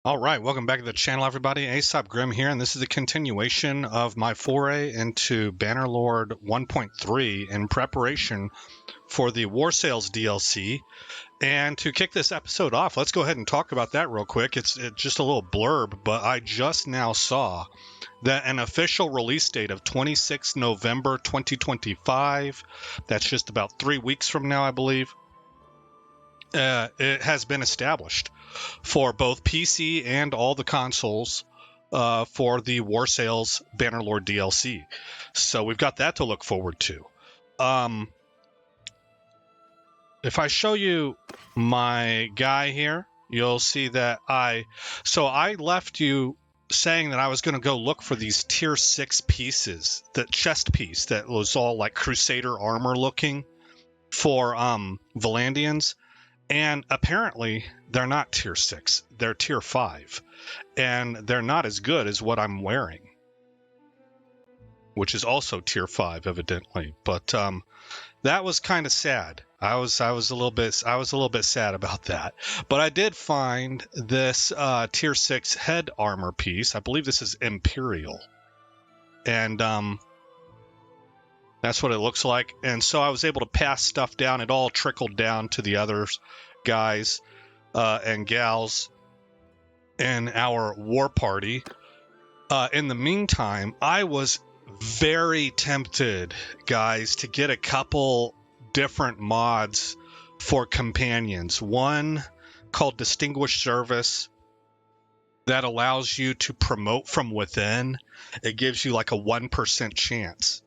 All right, welcome back to the channel, everybody. Aesop Grim here, and this is a continuation of my foray into Bannerlord 1.3 in preparation for the War Sales DLC. And to kick this episode off, let's go ahead and talk about that real quick. It's just a little blurb, but I just now saw that an official release date of 26 November 2025, that's just about 3 weeks from now, I believe, it has been established for both PC and all the consoles for the War Sales Bannerlord DLC. So we've got that to look forward to. If I show you my guy here, you'll see that I left you saying that I was going to go look for these tier 6 pieces, the chest piece that was all like Crusader armor looking for Vlandians. And apparently, they're not tier 6. They're tier 5. And they're not as good as what I'm wearing, which is also tier 5, evidently. But that was kind of sad. I was a little bit sad about that. But I did find this tier 6 head armor piece. I believe this is Imperial. And that's what it looks like. And so I was able to pass stuff down. It all trickled down to the other guys and gals in our war party. In the meantime, I was very tempted, guys, to get a couple different mods for companions. One called Distinguished Service that allows you to promote from within. It gives you like a 1% chance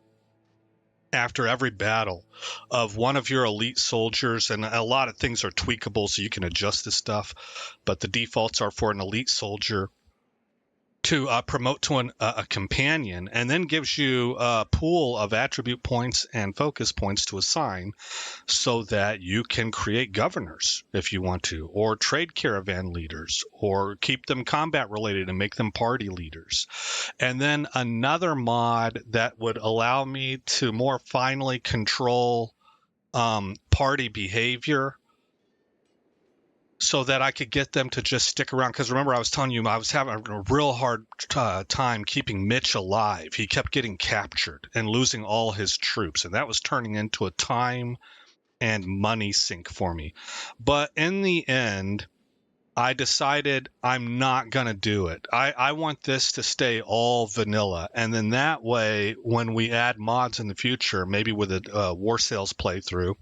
after every battle of one of your elite soldiers, and a lot of things are tweakable so you can adjust this stuff, but the defaults are for an elite soldier to promote to a companion, and then gives you a pool of attribute points and focus points to assign so that you can create governors if you want to, or trade caravan leaders, or keep them combat related and make them party leaders. And then another mod that would allow me to more finely control party behavior, so that I could get them to just stick around. Because remember, I was telling you I was having a real hard time keeping Mitch alive. He kept getting captured and losing all his troops, and that was turning into a time and money sink for me. But in the end, I decided I'm not going to do it. I want this to stay all vanilla. And then that way, when we add mods in the future, maybe with a War Sales playthrough,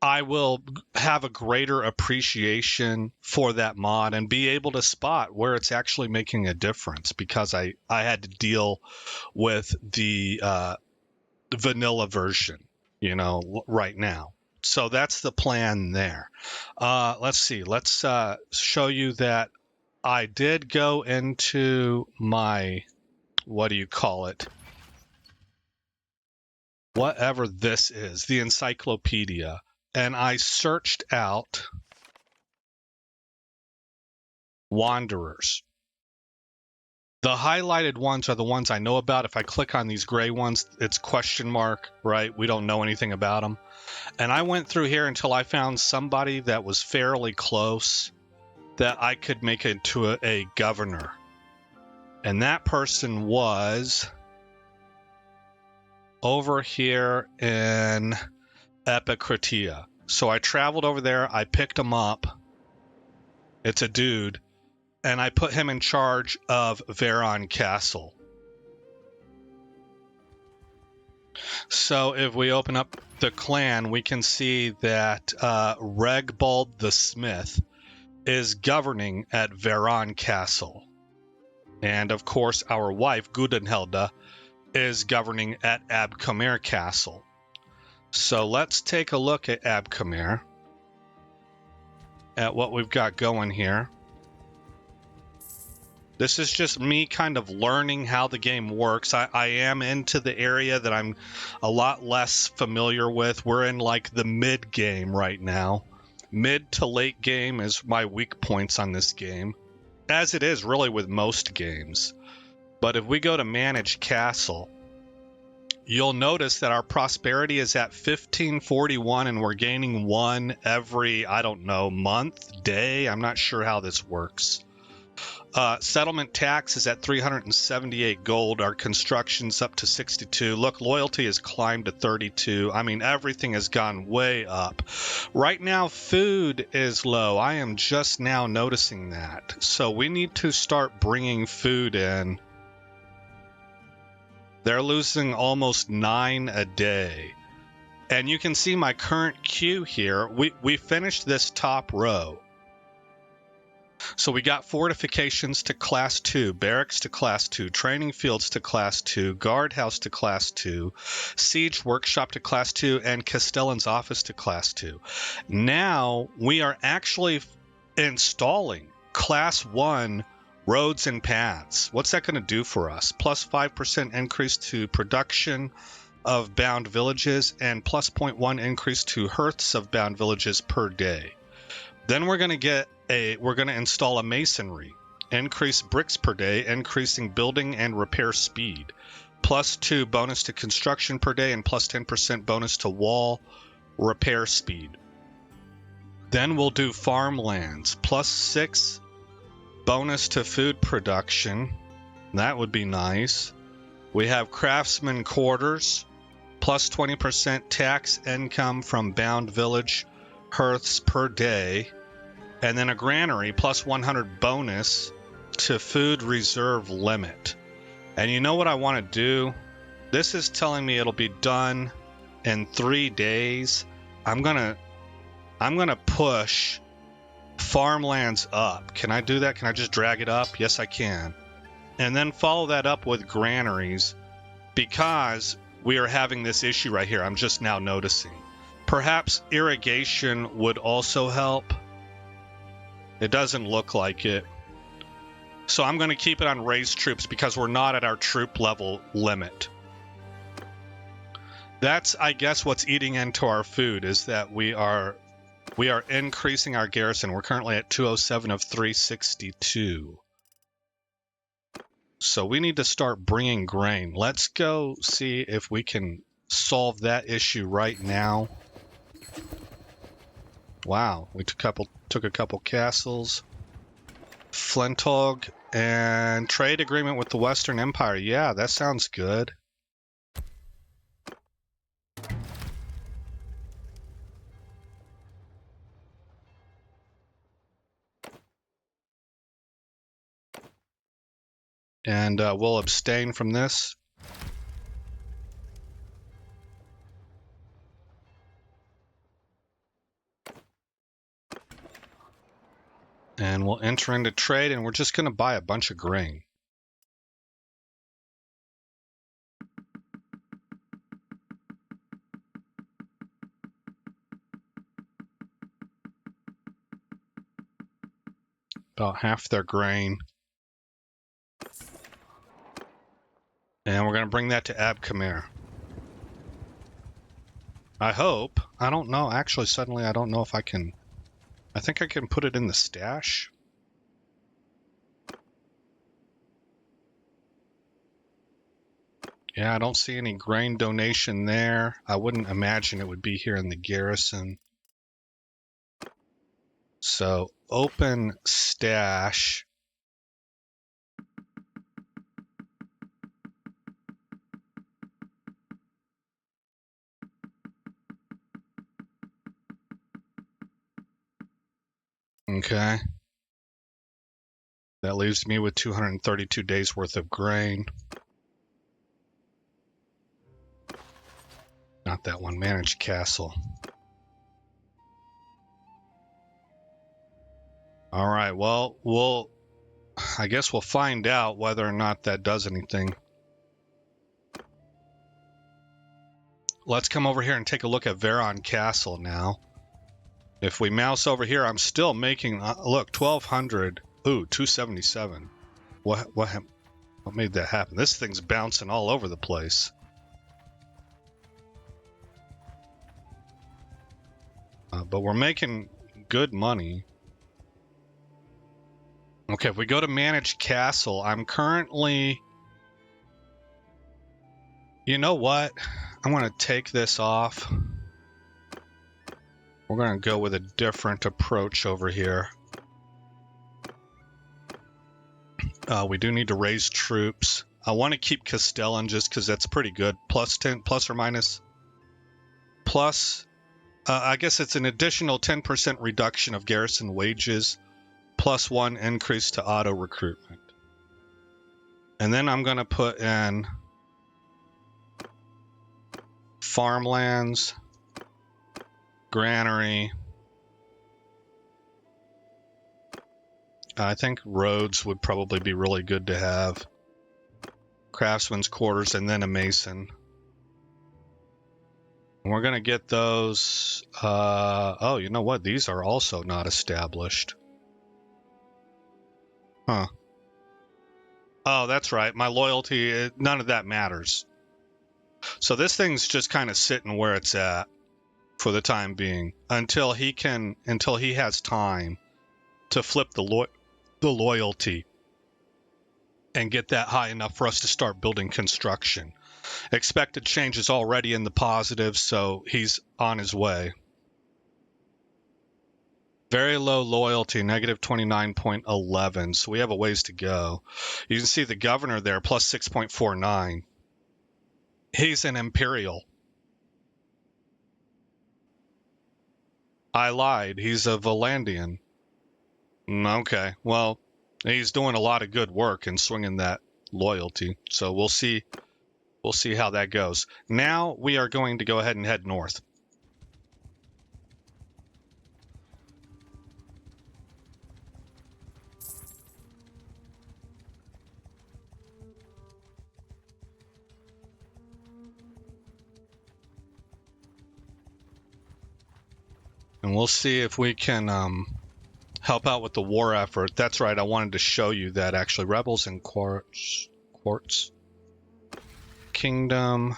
I will have a greater appreciation for that mod and be able to spot where it's actually making a difference, because I had to deal with the vanilla version, right now. So that's the plan there. Let's see. Let's show you that I did go into my, what do you call it? Whatever this is, the encyclopedia. And I searched out Wanderers. The highlighted ones are the ones I know about. If I click on these gray ones, it's question mark, right? We don't know anything about them. And I went through here until I found somebody that was fairly close that I could make into a governor. And that person was over here in Epicratia. So I traveled over there, I picked him up. It's a dude, and I put him in charge of Veron Castle. So if we open up the clan, we can see that Regbald the Smith is governing at Veron Castle. And of course, our wife, Gudenhilda, is governing at Abcomer Castle. So let's take a look at Abcomer, at what we've got going here. This is just me kind of learning how the game works. I am into the area that I'm a lot less familiar with. We're in like the mid game right now. Mid to late game is my weak points on this game, as it is really with most games. But if we go to Manage Castle, you'll notice that our prosperity is at 1541 and we're gaining 1 every, I don't know, month, day. I'm not sure how this works. Settlement tax is at 378 gold. Our construction's up to 62. Look, loyalty has climbed to 32. I mean, everything has gone way up. Right now, food is low. I am just now noticing that. So we need to start bringing food in. They're losing almost 9 a day. And you can see my current queue here. We finished this top row. So we got fortifications to class 2, barracks to class 2, training fields to class 2, guardhouse to class 2, siege workshop to class 2, and Castellan's office to class 2. Now we are actually installing class 1 roads and paths. What's that going to do for us? Plus 5% increase to production of bound villages and plus 0.1 increase to hearths of bound villages per day. Then we're going to install a masonry, increase bricks per day, increasing building and repair speed, plus 2 bonus to construction per day, and plus 10% bonus to wall repair speed. Then we'll do farmlands, plus 6 bonus to food production. That would be nice. We have craftsman quarters, plus 20% tax income from bound village hearths per day. And then a granary, plus 100 bonus to food reserve limit. And you know what I want to do? This is telling me it'll be done in 3 days. I'm gonna push farmlands up. Can I do that? Can I just drag it up? Yes, I can. And then follow that up with granaries, because we are having this issue right here. I'm just now noticing. Perhaps irrigation would also help. It doesn't look like it. So I'm going to keep it on raised troops because we're not at our troop level limit. That's, I guess, what's eating into our food, is that we are increasing our garrison. We're currently at 207 of 362. So we need to start bringing grain. Let's go see if we can solve that issue right now. Wow, we took a couple castles. Flintog and trade agreement with the Western Empire. Yeah, that sounds good. And we'll abstain from this. And we'll enter into trade, and we're just going to buy a bunch of grain. About half their grain. And we're going to bring that to Abkhmer. I hope. I don't know. Actually, suddenly I don't know if I can... I think I can put it in the stash. Yeah, I don't see any grain donation there. I wouldn't imagine it would be here in the garrison. So, open stash. Okay. That leaves me with 232 days worth of grain. Not that one. Manage castle. All right. Well, I guess we'll find out whether or not that does anything. Let's come over here and take a look at Veron Castle now. If we mouse over here, I'm still making, look, 1,200. Ooh, 277. What made that happen? This thing's bouncing all over the place. But we're making good money. Okay, if we go to manage castle, I'm currently You know what? I'm going to take this off. We're going to go with a different approach over here. We do need to raise troops. I want to keep Castellan just because that's pretty good. Plus 10, plus or minus. Plus, I guess it's an additional 10% reduction of garrison wages. Plus 1 increase to auto recruitment. And then I'm going to put in farmlands, granary. I think roads would probably be really good to have. Craftsman's quarters, and then a mason. And we're going to get those. Oh, you know what? These are also not established. Huh. Oh, that's right. My loyalty, none of that matters. So this thing's just kind of sitting where it's at for the time being until he has time to flip the loyalty and get that high enough for us to start building construction. Expected change is already in the positive, so he's on his way. Very low loyalty, negative 29.11, so we have a ways to go. You can see the governor there, plus 6.49. He's an imperial. I lied. He's a Vlandian. Okay, well, he's doing a lot of good work and swinging that loyalty, so we'll see. We'll see how that goes. Now we are going to go ahead and head north. And we'll see if we can help out with the war effort. That's right, I wanted to show you that actually. Rebels in Quartz. Kingdom.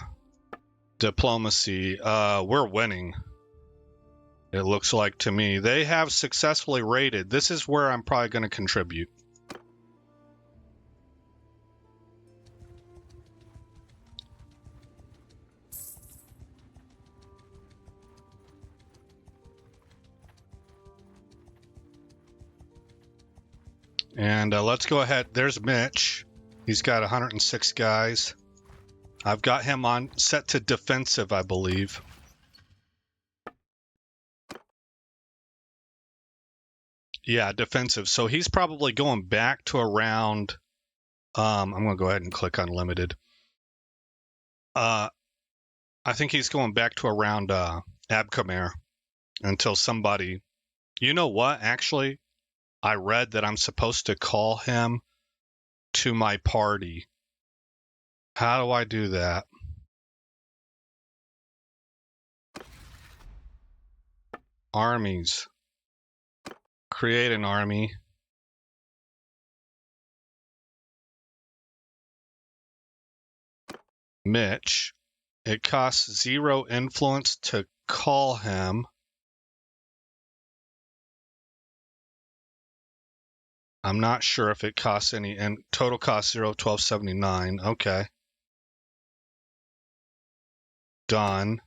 Diplomacy. We're winning. It looks like to me. They have successfully raided. This is where I'm probably going to contribute. And let's go ahead. There's Mitch. He's got 106 guys. I've got him on set to defensive, I believe. Yeah, defensive. So he's probably going back to around... I'm going to go ahead and click unlimited. I think he's going back to around Abcomer until somebody... You know what? Actually, I read that I'm supposed to call him to my party. How do I do that? Armies. Create an army. Mitch. It costs 0 influence to call him. I'm not sure if it costs any, and total cost 0, 1279. Okay. Done.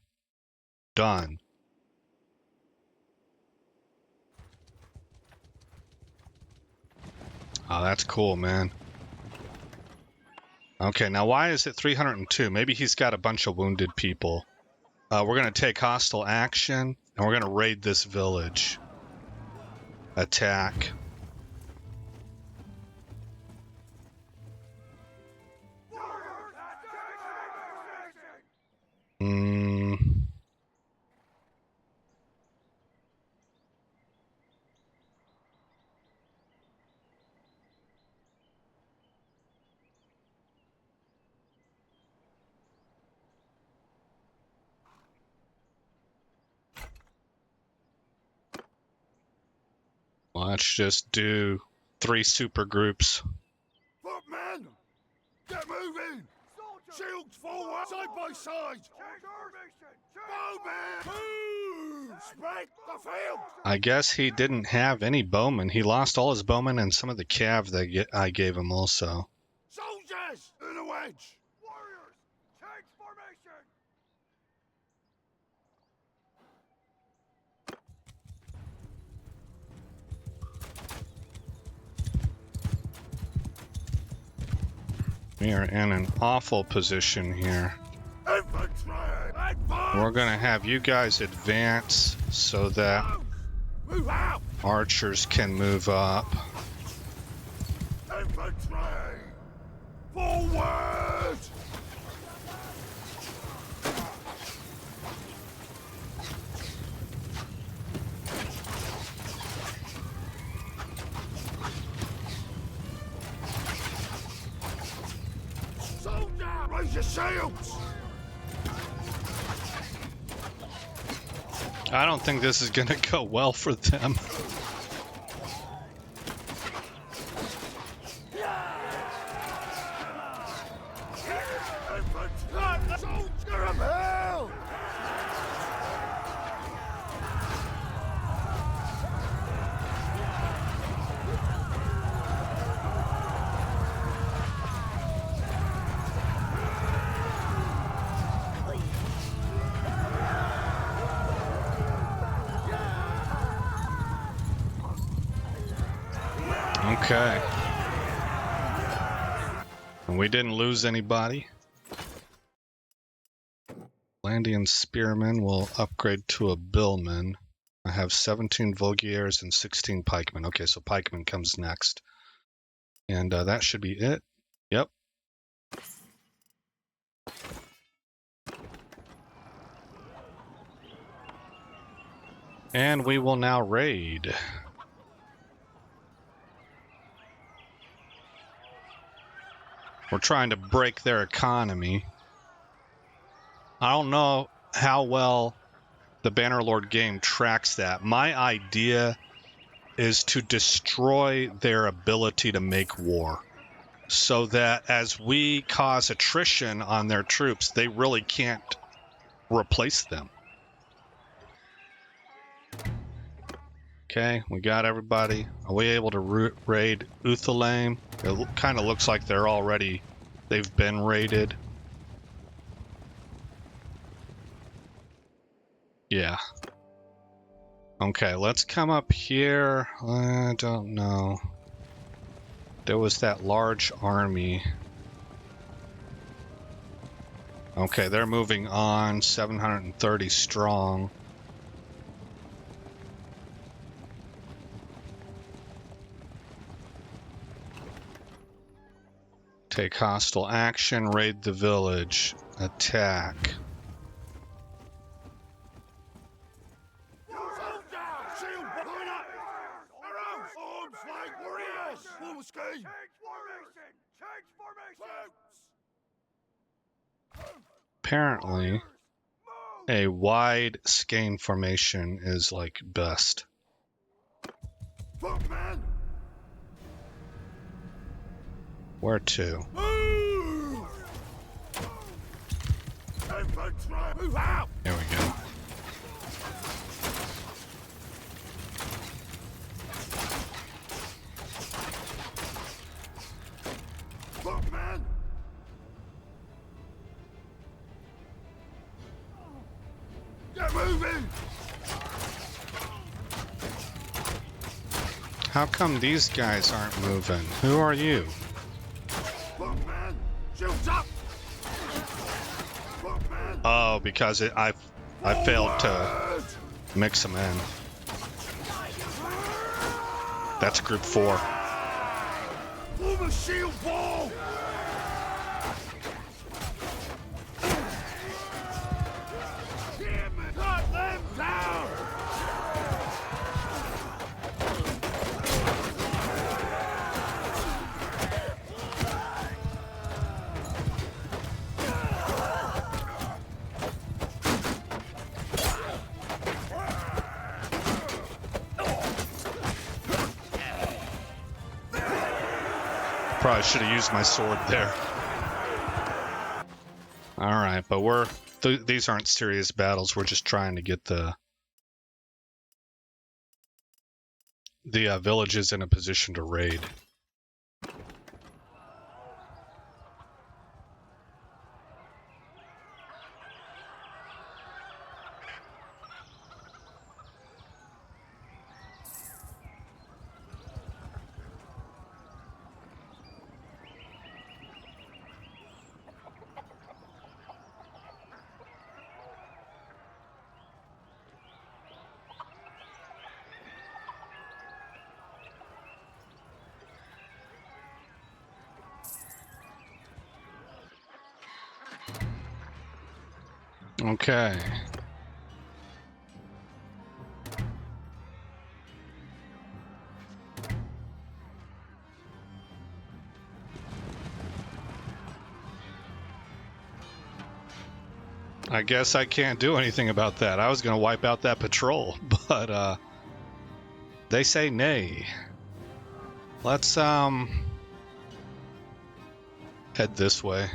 Done. Oh, that's cool, man. Okay, now why is it 302? Maybe he's got a bunch of wounded people. We're going to take hostile action, and we're going to raid this village. Attack. Let's just do 3 super groups. Footmen! Get moving! Shields forward! Side by side! Bowmen! Move! Spread the field! I guess he didn't have any bowmen. He lost all his bowmen and some of the cav that I gave him also. Soldiers! In a wedge! Warriors! Take We are in an awful position here. We're gonna have you guys advance so that archers can move up. Infantry! Forward! Soldier! Raise your sails! I don't think this is gonna go well for them. Soldier of hell! Okay. And we didn't lose anybody. Vlandian Spearmen will upgrade to a Billman. I have 17 Vulgiers and 16 Pikemen. Okay, so Pikemen comes next. And that should be it. Yep. And we will now raid. We're trying to break their economy. I don't know how well the Bannerlord game tracks that. My idea is to destroy their ability to make war, so that as we cause attrition on their troops, they really can't replace them. Okay, we got everybody. Are we able to raid Uthalaim? It kind of looks like they've been raided. Yeah. Okay, let's come up here. I don't know. There was that large army. Okay, they're moving on, 730 strong. Take hostile action, raid the village, attack. Apparently, a wide skein formation is like best. Where to? There we go. Get moving! How come these guys aren't moving? Who are you? Man, shields up! Man, Oh, because I failed to mix them in. That's group 4. form a shield wall! Damn it! Cut them down! Probably should have used my sword there. Alright, but these aren't serious battles. We're just trying to get the villages in a position to raid. Okay. I guess I can't do anything about that. I was going to wipe out that patrol, but they say nay. Let's head this way.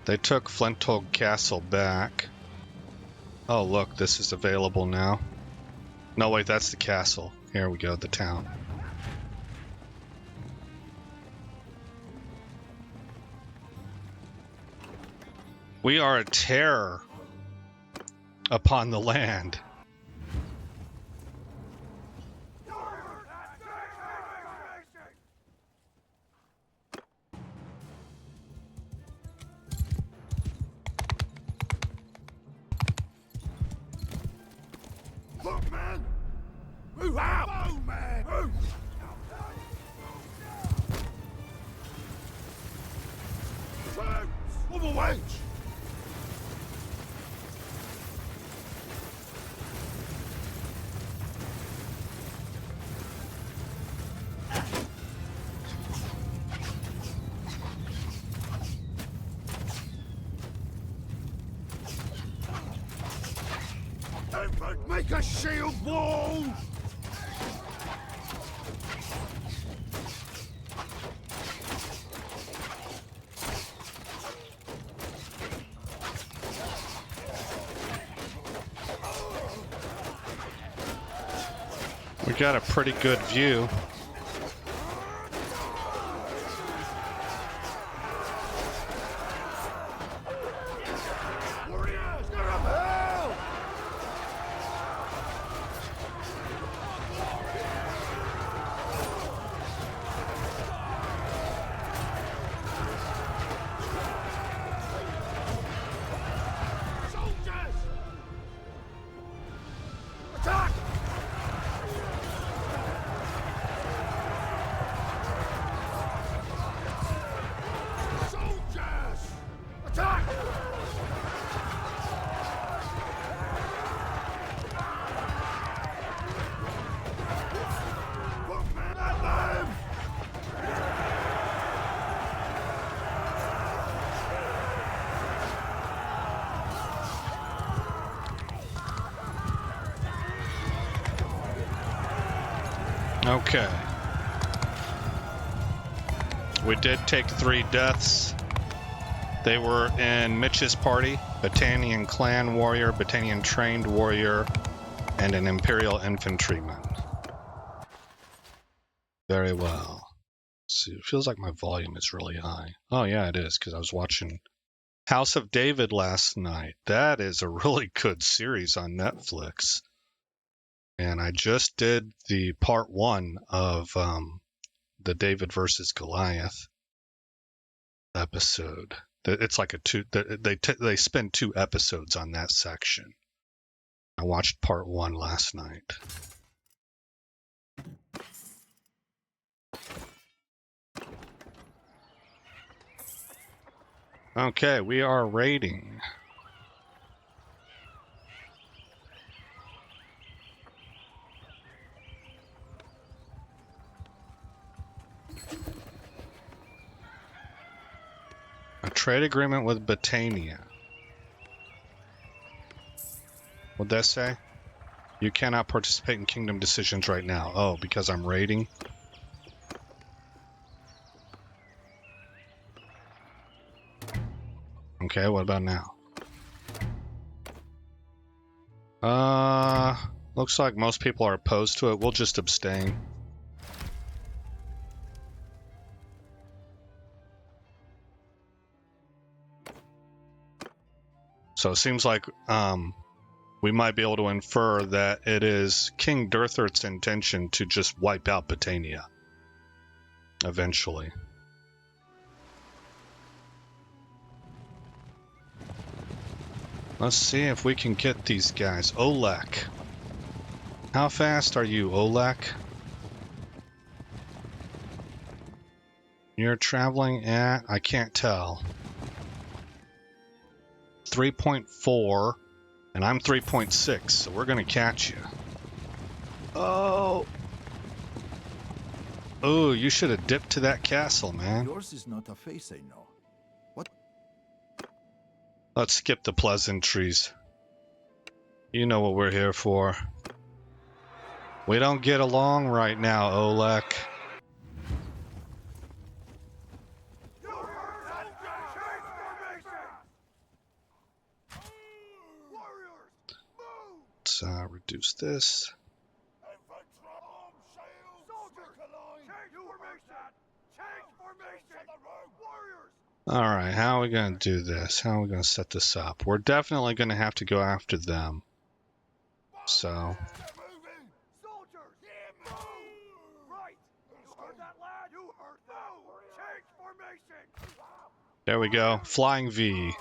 They took Flintog Castle back. Oh, look, this is available now. No, wait, that's the castle. Here we go, the town. We are a terror upon the land. Look, man! Move out! Move, man! Move! Turn! Move away! Make a shield wall! We got a pretty good view. Warriors, get up hell! Soldiers! Attack! Soldiers! Attack! Look, man, at them! Okay. We did take 3 deaths. They were in Mitch's party, Battanian clan warrior, Battanian trained warrior, and an Imperial infantryman. Very well. See, it feels like my volume is really high. Oh yeah, it is, because I was watching House of David last night. That is a really good series on Netflix. And I just did the part 1 of the David versus Goliath episode. It's like a two. They spend 2 episodes on that section. I watched part 1 last night. Okay, we are raiding. A trade agreement with Battania. What'd that say? You cannot participate in kingdom decisions right now. Oh, because I'm raiding? Okay, what about now? Looks like most people are opposed to it. We'll just abstain. So it seems like we might be able to infer that it is King Durthart's intention to just wipe out Battania eventually. Let's see if we can get these guys. Olek. How fast are you, Olek? You're traveling at... I can't tell. 3.4, and I'm 3.6, so we're gonna catch you. Oh! Oh, you should have dipped to that castle, man. Yours is not a face, I know. What? Let's skip the pleasantries. You know what we're here for. We don't get along right now, Olek. Let's reduce this. Alright, how are we going to do this? How are we going to set this up? We're definitely going to have to go after them. So... there we go. Flying V.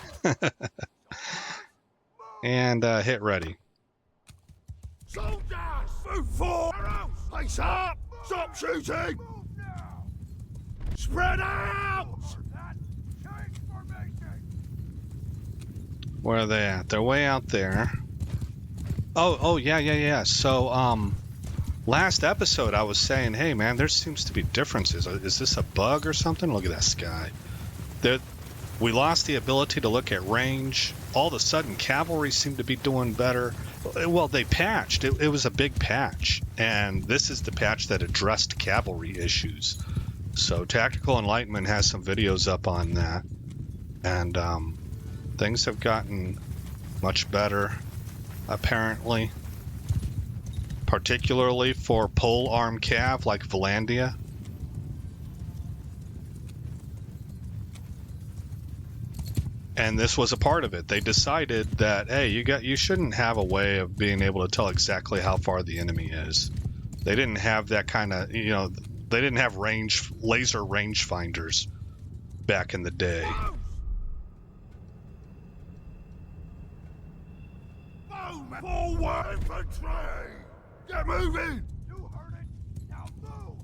And hit ready. Soldiers! Move forward! Face up! Stop shooting! Spread out! Where are they at? They're way out there. Oh, yeah. So, last episode I was saying, hey man, there seems to be differences. Is this a bug or something? Look at that sky. We lost the ability to look at range. All of a sudden, cavalry seemed to be doing better. Well, they patched. It was a big patch. And this is the patch that addressed cavalry issues. So Tactical Enlightenment has some videos up on that. And things have gotten much better, apparently. Particularly for pole arm cav like Vlandia. And this was a part of it. They decided that, hey, you shouldn't have a way of being able to tell exactly how far the enemy is. They didn't have that kind of, they didn't have laser rangefinders back in the day. Forward infantry! Get moving! You heard it! Now move!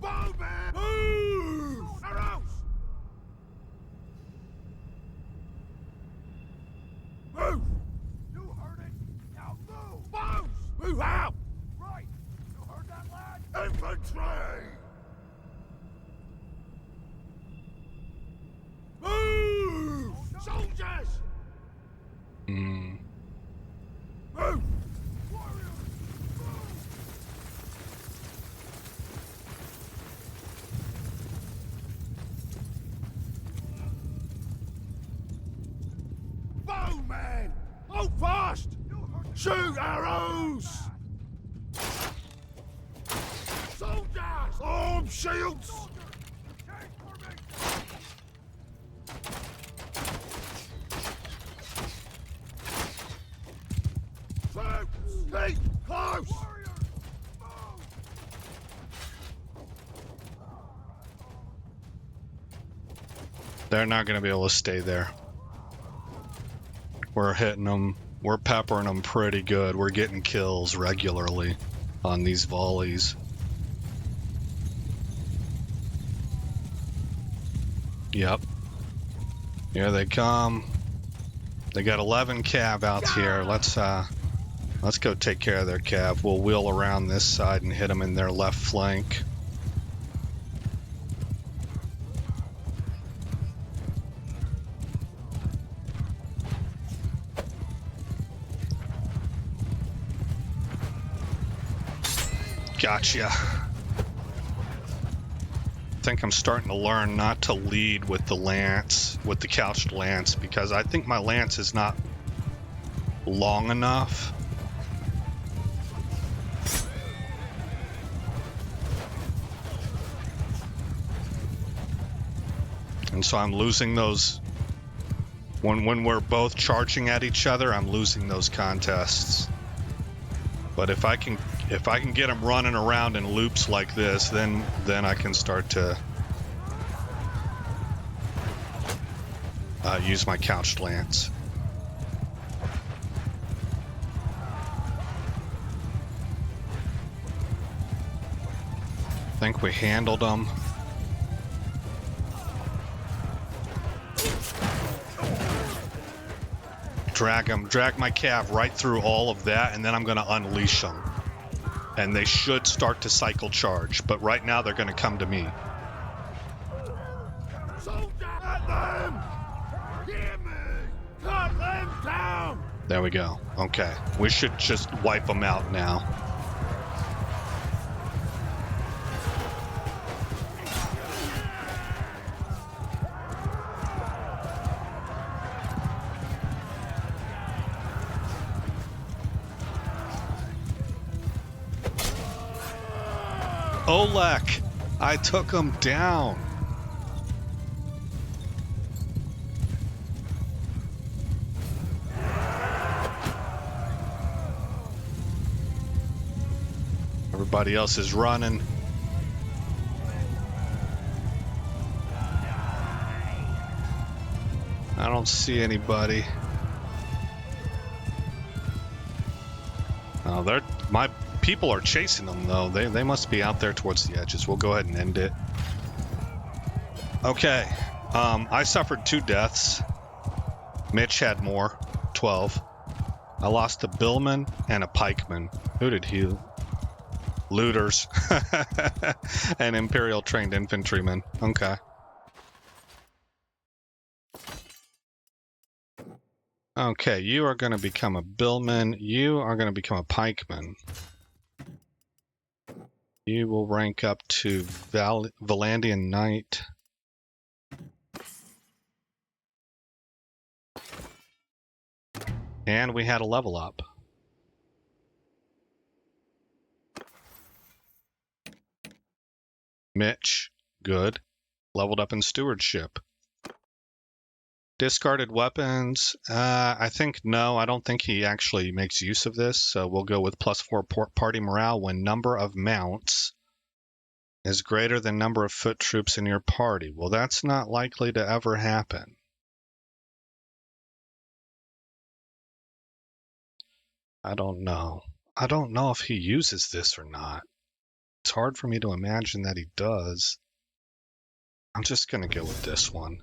Bowman! Move! Arrows! Move! You heard it! Now move! Bows! Move out! Right! You heard that, lad? Infantry! Move! Soldiers! Mm. Move! Bowman! Hold fast! Shoot arrows! Soldiers! Arm shields! Keep close! They're not going to be able to stay there. We're hitting them. We're peppering them pretty good. We're getting kills regularly on these volleys. Yep. Here they come. They got 11 cav out here. Let's go take care of their cav. We'll wheel around this side and hit them in their left flank. Gotcha. I think I'm starting to learn not to lead with the lance, with the couched lance, because I think my lance is not long enough. And so I'm losing those, when we're both charging at each other, I'm losing those contests. But if I can get them running around in loops like this, then I can start to use my couched lance. I think we handled them. Drag my cav right through all of that, and then I'm going to unleash them. And they should start to cycle charge, but right now they're going to come to me. Soldier at them! Hear me! Cut them down! There we go. Okay. We should just wipe them out now. Olek! I took him down. Everybody else is running. I don't see anybody. Oh, my people are chasing them though. They must be out there towards the edges. We'll go ahead and end it. Okay. I suffered 2 deaths. Mitch had more, 12. I lost a billman and a pikeman. Who did he? Looters. And Imperial trained infantrymen. Okay. Okay, you are going to become a billman. You are going to become a pikeman. You will rank up to Vlandian Knight. And we had a level up. Mitch, good. Leveled up in stewardship. Discarded weapons. I think no, I don't think he actually makes use of this. So we'll go with +4 party morale when number of mounts is greater than number of foot troops in your party. Well, that's not likely to ever happen. I don't know. I don't know if he uses this or not. It's hard for me to imagine that he does. I'm just going to go with this one.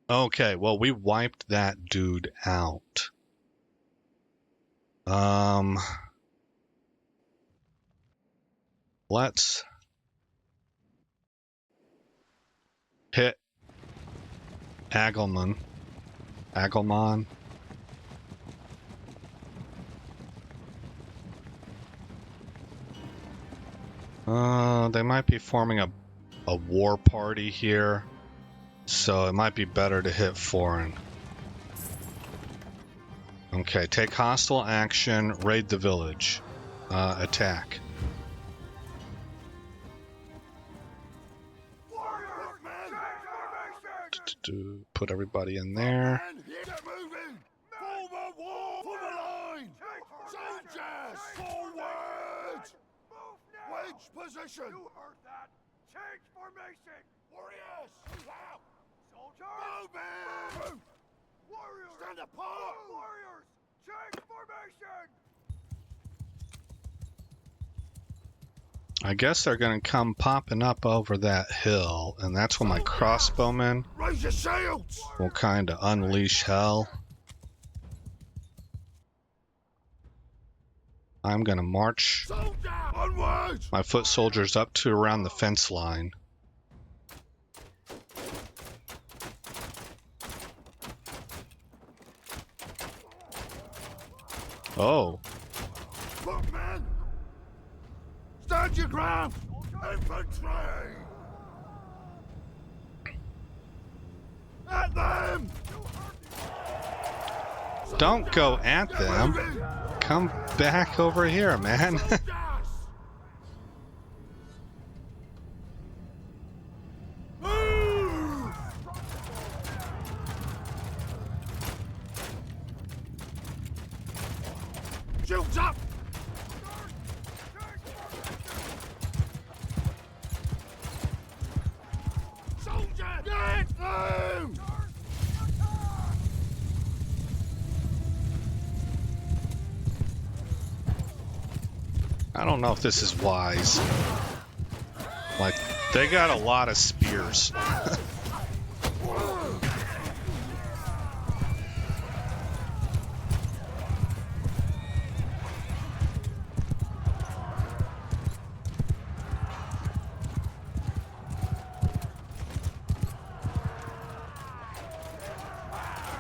Okay, well, we wiped that dude out. Let's hit Agelman. They might be forming a war party here, so it might be better to hit foreign. Okay, take hostile action, raid the village, attack. Put everybody in there. Get moving! For the war! For the line! Soldiers! Forward! Wedge position! You heard that! Change formation! Warriors! Out! Soldiers! Move! Warriors! Stand apart! Warriors! Change formation! I guess they're going to come popping up over that hill, and that's when my crossbowmen Raise your shields! will kind of unleash hell. I'm going to march my foot soldiers up to around the fence line. Oh. Look, man! Stand your ground! Infantry! At them! Don't go at them. Come back over here, man. Shields up! Soldier! Get through! I don't know if this is wise. Like, they got a lot of spears.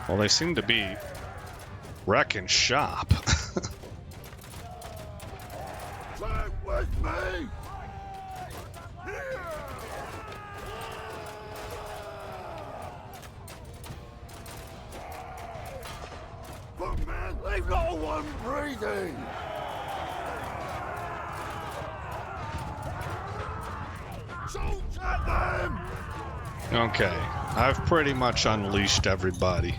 Well, they seem to be wrecking shop. Stand with me! But man, leave no one breathing! Shoot at them! Okay, I've pretty much unleashed everybody.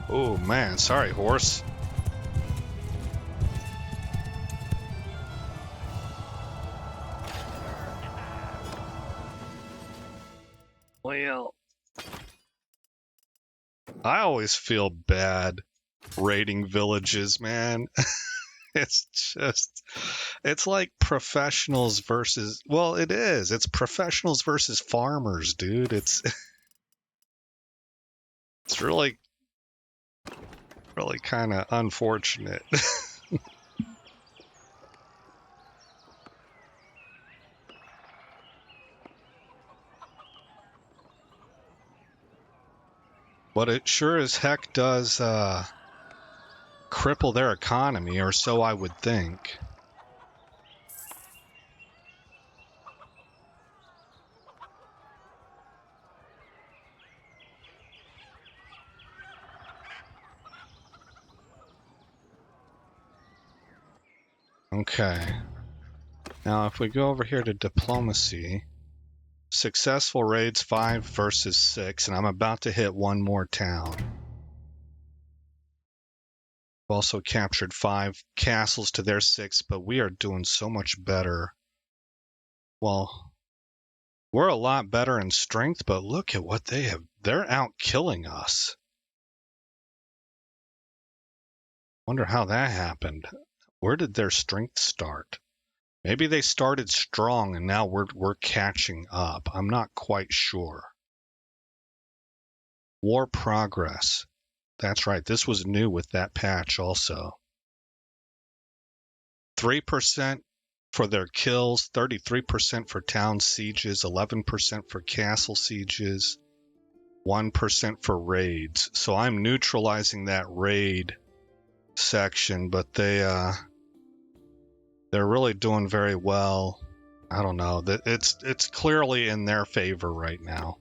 Oh man, sorry, horse. Well, I always feel bad raiding villages, man. It's like professionals versus, well, it is. It's professionals versus farmers, dude. It's really kind of unfortunate. But it sure as heck does cripple their economy, or so I would think. Okay. Now, if we go over here to diplomacy, successful raids 5 versus 6, and I'm about to hit one more town. We've also captured 5 castles to their 6, but we are doing so much better. Well, we're a lot better in strength, but look at what they have. They're out killing us. Wonder how that happened. Where did their strength start? Maybe they started strong and now we're catching up. I'm not quite sure. War progress. That's right. This was new with that patch also. 3% for their kills, 33% for town sieges, 11% for castle sieges, 1% for raids. So I'm neutralizing that raid section, but they're really doing very well. I don't know. It's clearly in their favor right now.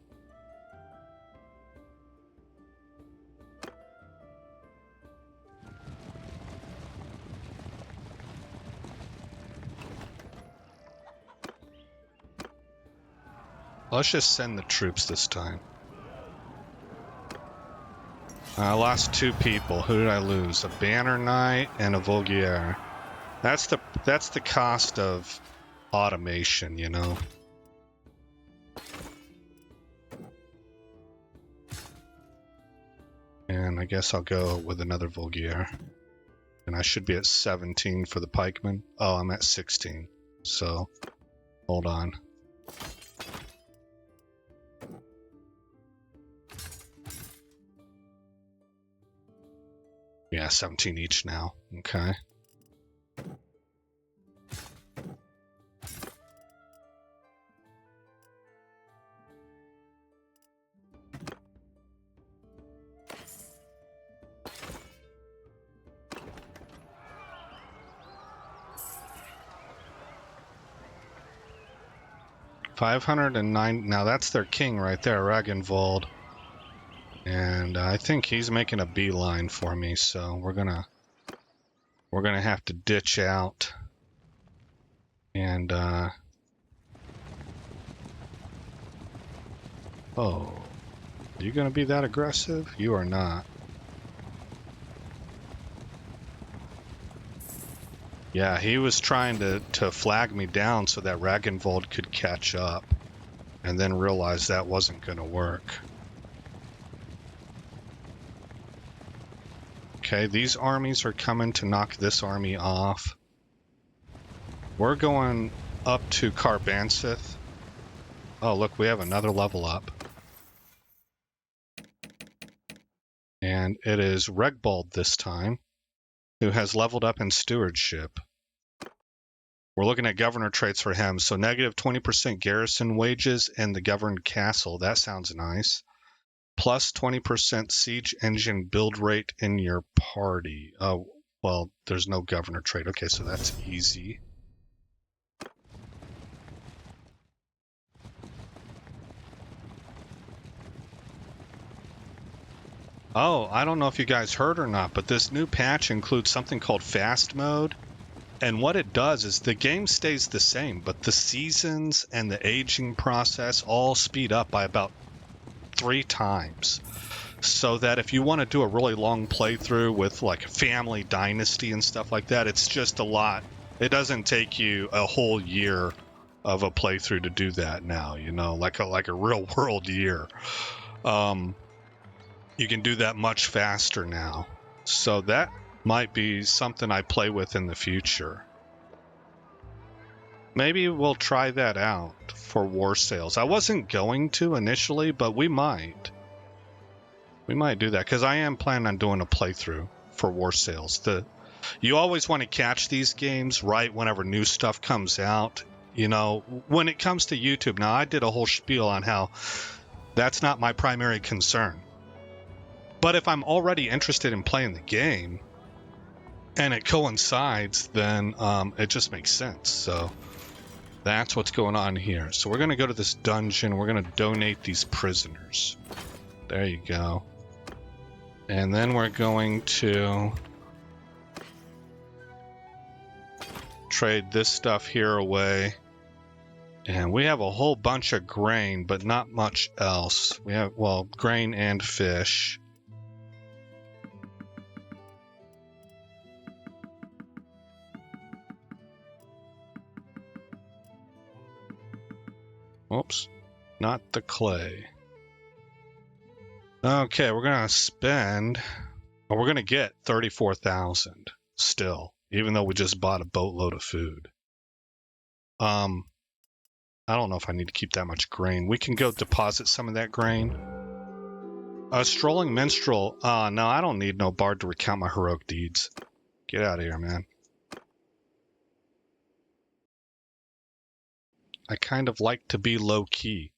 Let's just send the troops this time. I lost 2 people. Who did I lose? A Banner Knight and a Voghier. That's the cost of automation, you know. And I guess I'll go with another Voghier. And I should be at 17 for the pikemen. Oh, I'm at 16. So, hold on. Yeah, 17 each now. Okay. $509. Now that's their king right there, Ragnvald. And I think he's making a beeline for me, so we're gonna have to ditch out. And oh, are you gonna be that aggressive? You are not. Yeah, he was trying to flag me down so that Ragnvald could catch up, and then realized that wasn't gonna work. Okay, these armies are coming to knock this army off. We're going up to Karbansith. Oh, look, we have another level up. And it is Regbald this time, who has leveled up in stewardship. We're looking at governor traits for him. So negative 20% garrison wages in the governed castle. That sounds nice. Plus 20% siege engine build rate in your party. Oh, well, there's no governor trait. Okay, so that's easy. Oh, I don't know if you guys heard or not, but this new patch includes something called fast mode. And what it does is the game stays the same, but the seasons and the aging process all speed up by about 3 times. So that if you want to do a really long playthrough with like a family dynasty and stuff like that, it's just a lot. It doesn't take you a whole year of a playthrough to do that now, you know, like a real world year. You can do that much faster now. So that might be something I play with in the future. Maybe we'll try that out for war sales. I wasn't going to initially, but we might. We might do that because I am planning on doing a playthrough for war sales. You always want to catch these games right whenever new stuff comes out. You know, when it comes to YouTube, now I did a whole spiel on how that's not my primary concern. But if I'm already interested in playing the game and it coincides, then it just makes sense. So that's what's going on here. So we're going to go to this dungeon. We're going to donate these prisoners. There you go. And then we're going to trade this stuff here away. And we have a whole bunch of grain, but not much else. We have, well, grain and fish. Oops, not the clay. Okay, we're going to spend, or we're going to get 34,000 still, even though we just bought a boatload of food. I don't know if I need to keep that much grain. We can go deposit some of that grain. A strolling minstrel. No, I don't need no bard to recount my heroic deeds. Get out of here, man. I kind of like to be low-key.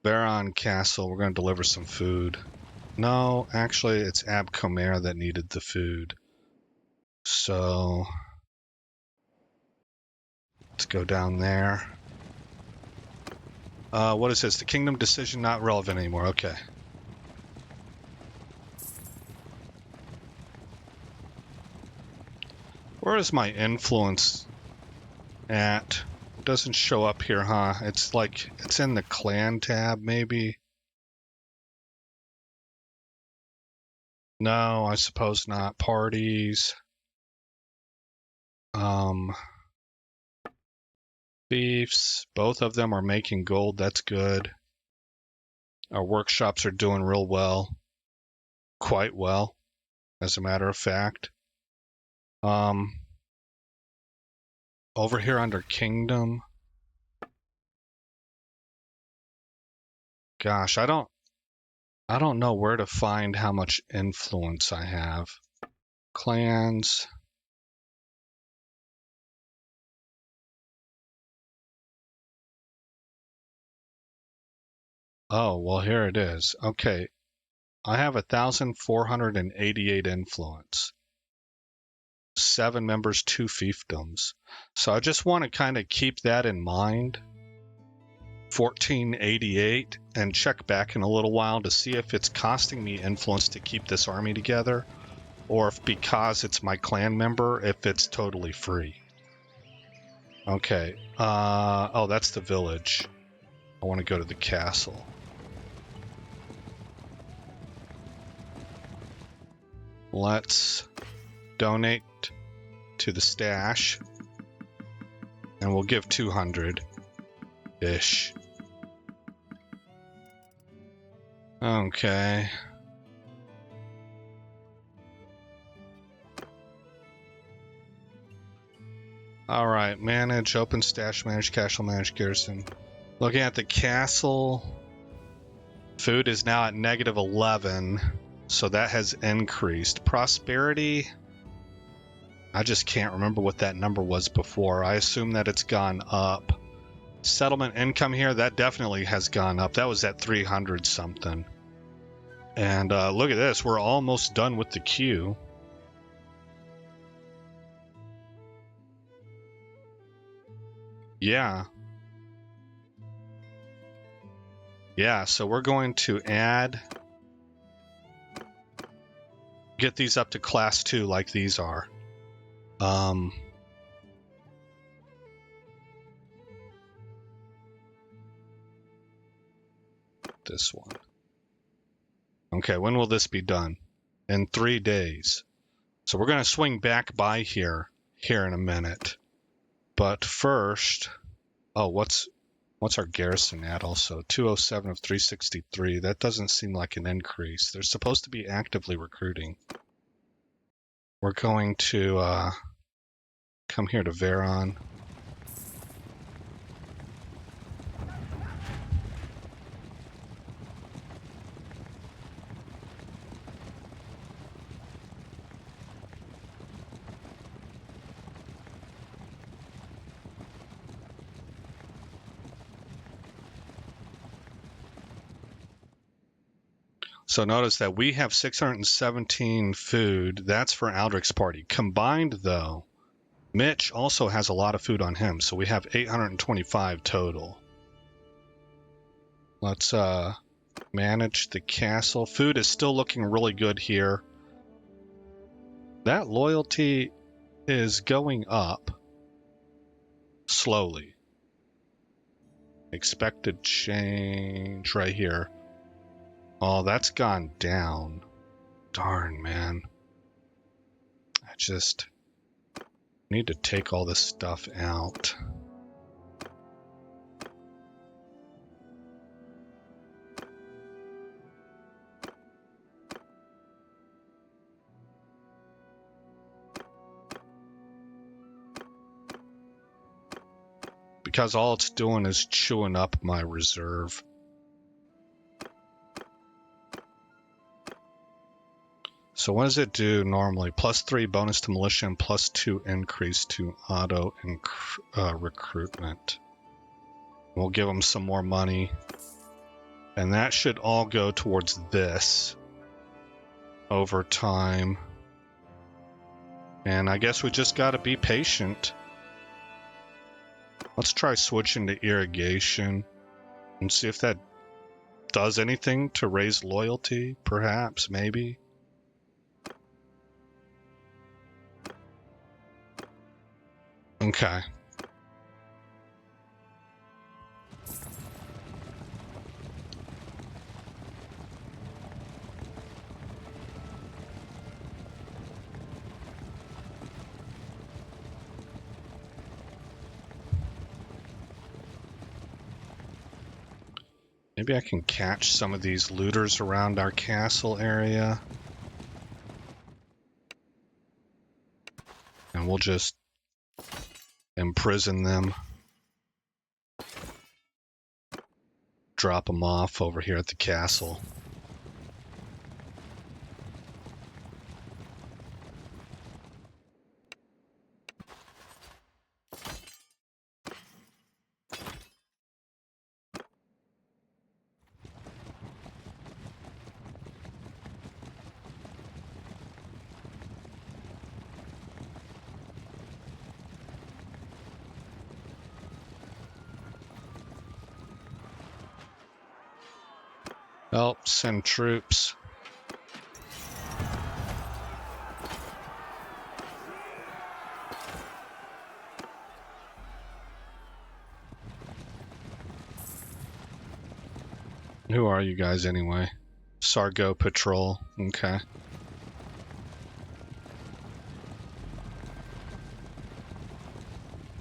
Baron Castle, we're going to deliver some food. No, actually, it's Ab Comer that needed the food. So, let's go down there. What is this? The kingdom decision not relevant anymore. Okay. Where is my influence at? It doesn't show up here, huh? It's like, it's in the clan tab, maybe? No, I suppose not. Parties. Thieves. Both of them are making gold. That's good. Our workshops are doing real well. Quite well, as a matter of fact. Over here under Kingdom. Gosh, I don't know where to find how much influence I have. Clans. Oh, well, here it is. Okay. I have 1,488 influence. 7 members, 2 fiefdoms. So I just want to kind of keep that in mind. 1488, and check back in a little while to see if it's costing me influence to keep this army together, or if because it's my clan member, if it's totally free. Okay. Oh, that's the village. I want to go to the castle. Let's donate to the stash, and we'll give 200-ish. Okay. All right, manage, open stash, manage castle, manage garrison. Looking at the castle. Food is now at -11, so that has increased. Prosperity, I just can't remember what that number was before. I assume that it's gone up. Settlement income here, that definitely has gone up. That was at 300 something. And look at this, we're almost done with the queue. Yeah. Yeah, so we're going to get these up to class 2 like these are. This one. Okay, when will this be done? In 3 days. So we're going to swing back by here in a minute. But first, oh, what's our garrison at also? 207 of 363. That doesn't seem like an increase. They're supposed to be actively recruiting. We're going to come here to Veron. So notice that we have 617 food. That's for Aldrich's party. Combined, though, Mitch also has a lot of food on him, so we have 825 total. Let's manage the castle. Food is still looking really good here. That loyalty is going up slowly. Expected change right here. Oh, that's gone down. Darn, man. I just need to take all this stuff out. Because all it's doing is chewing up my reserve. So what does it do normally? +3 bonus to militia and +2 increase to auto recruitment. We'll give them some more money. And that should all go towards this over time. And I guess we just gotta be patient. Let's try switching to irrigation and see if that does anything to raise loyalty, perhaps, maybe. Okay. Maybe I can catch some of these looters around our castle area. And we'll just imprison them. Drop them off over here at the castle. Oh, send troops. Who are you guys anyway? Sargo Patrol. Okay.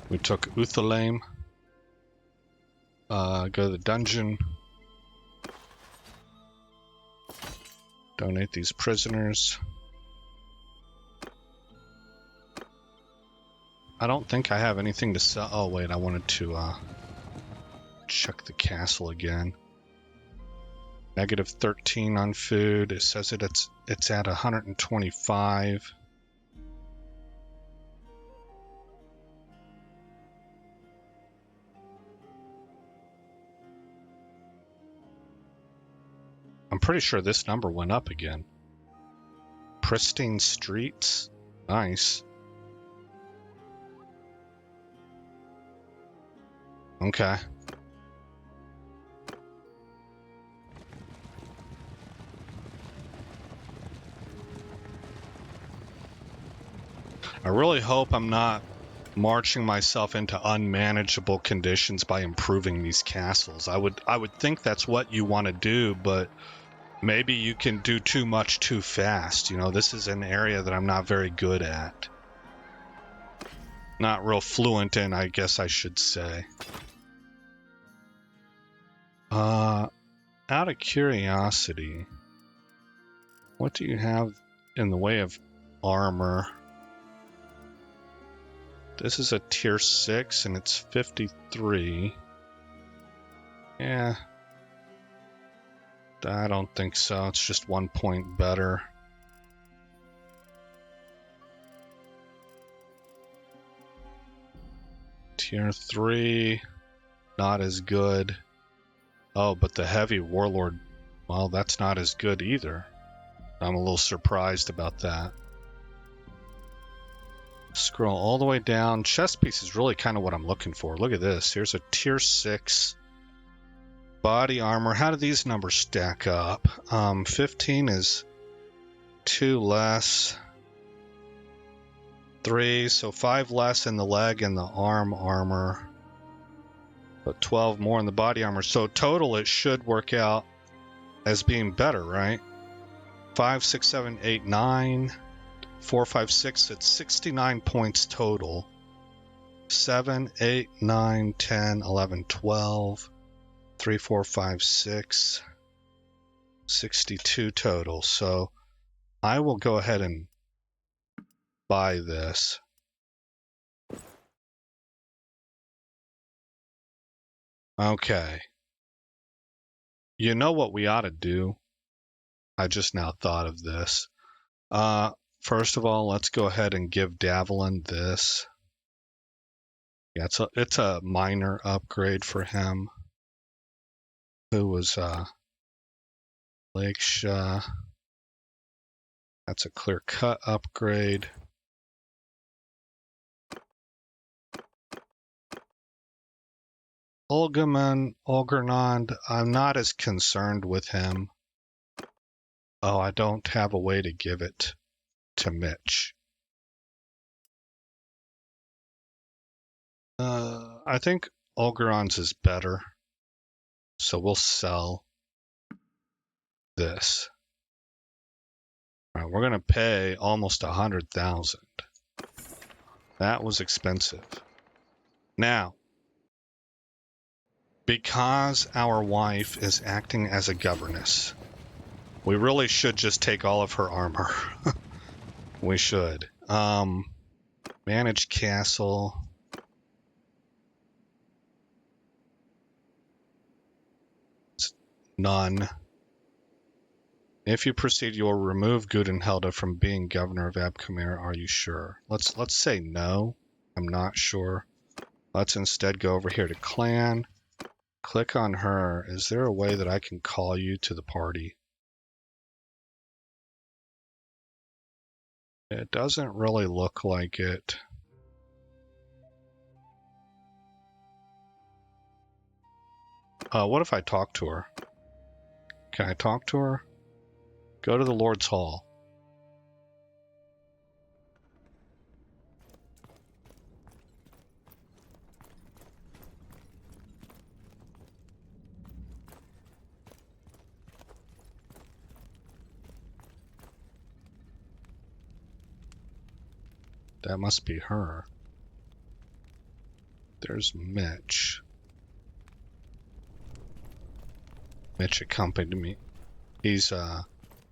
We took Uthalaim. Go to the dungeon. Donate these prisoners. I don't think I have anything to sell. Oh wait, I wanted to check the castle again. Negative 13 on food. It says it's at 125. I'm pretty sure this number went up again. Pristine streets. Nice. Okay. I really hope I'm not marching myself into unmanageable conditions by improving these castles. I would think that's what you want to do, but maybe you can do too much too fast. You know, this is an area that I'm not very good at. Not real fluent in, I guess I should say. Out of curiosity, what do you have in the way of armor? This is a tier 6 and it's 53. Yeah. I don't think so. It's just 1 point better. Tier 3, not as good. Oh, but the heavy warlord, well, that's not as good either. I'm a little surprised about that. Scroll all the way down. Chest piece is really kind of what I'm looking for. Look at this. Here's a tier 6 body armor. How do these numbers stack up? 15 is 2 less. 3, so 5 less in the leg and the arm armor. But 12 more in the body armor. So total it should work out as being better, right? 5, 6, 7, 8, 9, 4, 5, 6. It's 69 points total. 7, 8, 9, 10, 11, 12. 3, 4, 5, 6. 62 total. So I will go ahead and buy this. Okay. You know what we ought to do? I just now thought of this. First of all, let's go ahead and give Davalin this. Yeah, it's a minor upgrade for him. Who was Lake Shah. That's a clear cut upgrade. Olgernond, I'm not as concerned with him. Oh, I don't have a way to give it to Mitch. I think Olgeron's is better. So we'll sell this. All right, we're going to pay almost 100,000. That was expensive. Now, because our wife is acting as a governess, we really should just take all of her armor. We should. Manage castle. None. If you proceed, you will remove Gudenhelde from being governor of Abkhmer. Are you sure? Let's say no. I'm not sure. Let's instead go over here to clan. Click on her. Is there a way that I can call you to the party? It doesn't really look like it. What if I talk to her? Can I talk to her? Go to the Lord's Hall. That must be her. There's Mitch. Mitch accompanied me. He's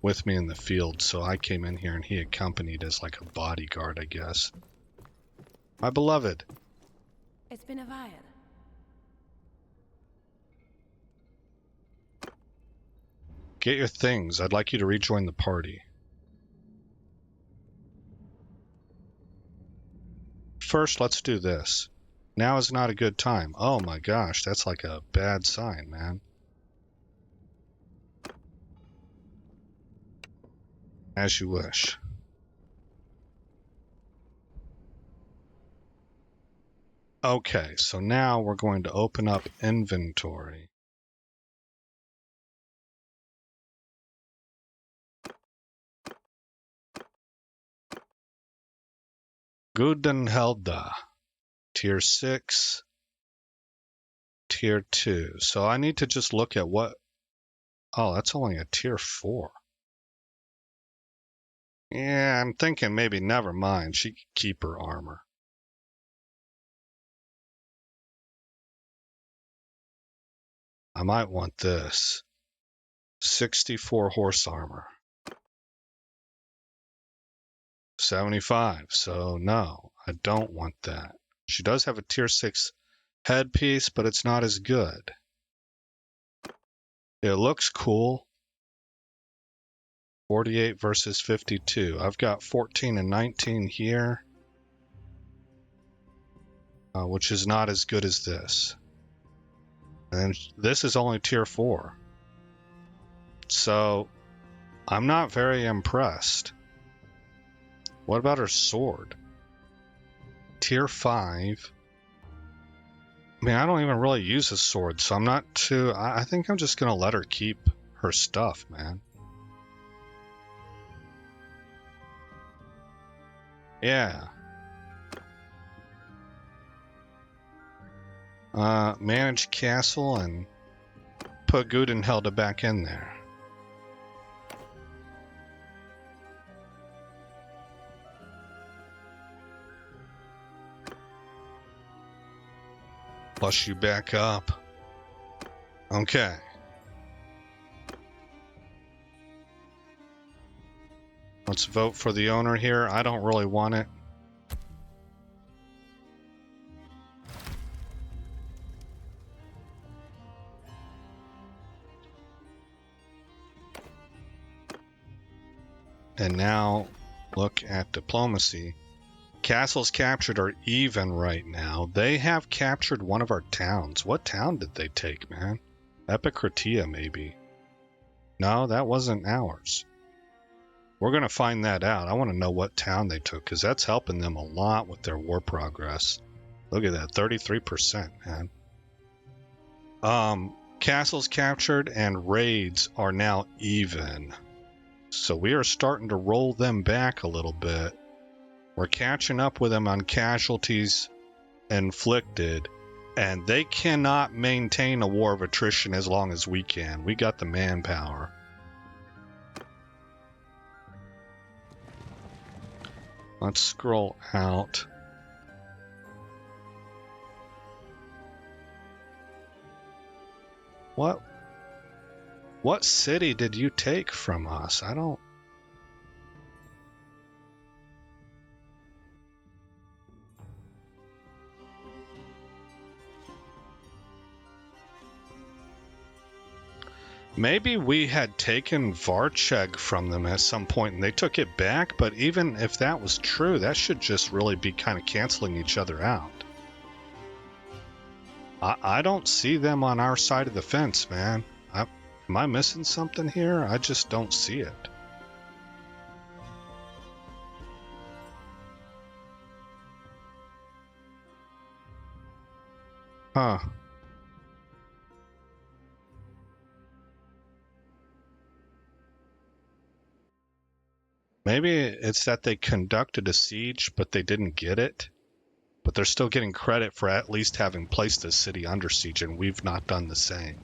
with me in the field, so I came in here and he accompanied as like a bodyguard, I guess. My beloved. It's been a while. Get your things. I'd like you to rejoin the party. First, let's do this. Now is not a good time. Oh my gosh, that's like a bad sign, man. As you wish. Okay, so now we're going to open up inventory. Gudenhelda. Tier 6. Tier 2. So I need to just look at what... Oh, that's only a tier 4. Yeah, I'm thinking maybe never mind. She could keep her armor. I might want this. 64 horse armor. 75. So no, I don't want that. She does have a tier 6 headpiece, but it's not as good. It looks cool. 48 versus 52. I've got 14 and 19 here, which is not as good as this. And this is only tier 4. So I'm not very impressed. What about her sword? Tier 5. I mean, I don't even really use a sword, so I'm not too... I think I'm just going to let her keep her stuff, man. Yeah. Manage castle and put Gudenhelda back in there. Plus you back up. Okay. Let's vote for the owner here. I don't really want it. And now look at diplomacy. Castles captured are even right now. They have captured one of our towns. What town did they take, man? Epicratia, maybe. No, that wasn't ours. We're going to find that out. I want to know what town they took, because that's helping them a lot with their war progress. Look at that, 33%, man. Castles captured and raids are now even. So we are starting to roll them back a little bit. We're catching up with them on casualties inflicted, and they cannot maintain a war of attrition as long as we can. We got the manpower. Let's scroll out. What city did you take from us? I don't... Maybe we had taken Varcheg from them at some point and they took it back, but even if that was true, that should just really be kind of canceling each other out. I don't see them on our side of the fence, man. Am I missing something here? I just don't see it. Huh. Maybe it's that they conducted a siege, but they didn't get it. But they're still getting credit for at least having placed the city under siege, and we've not done the same.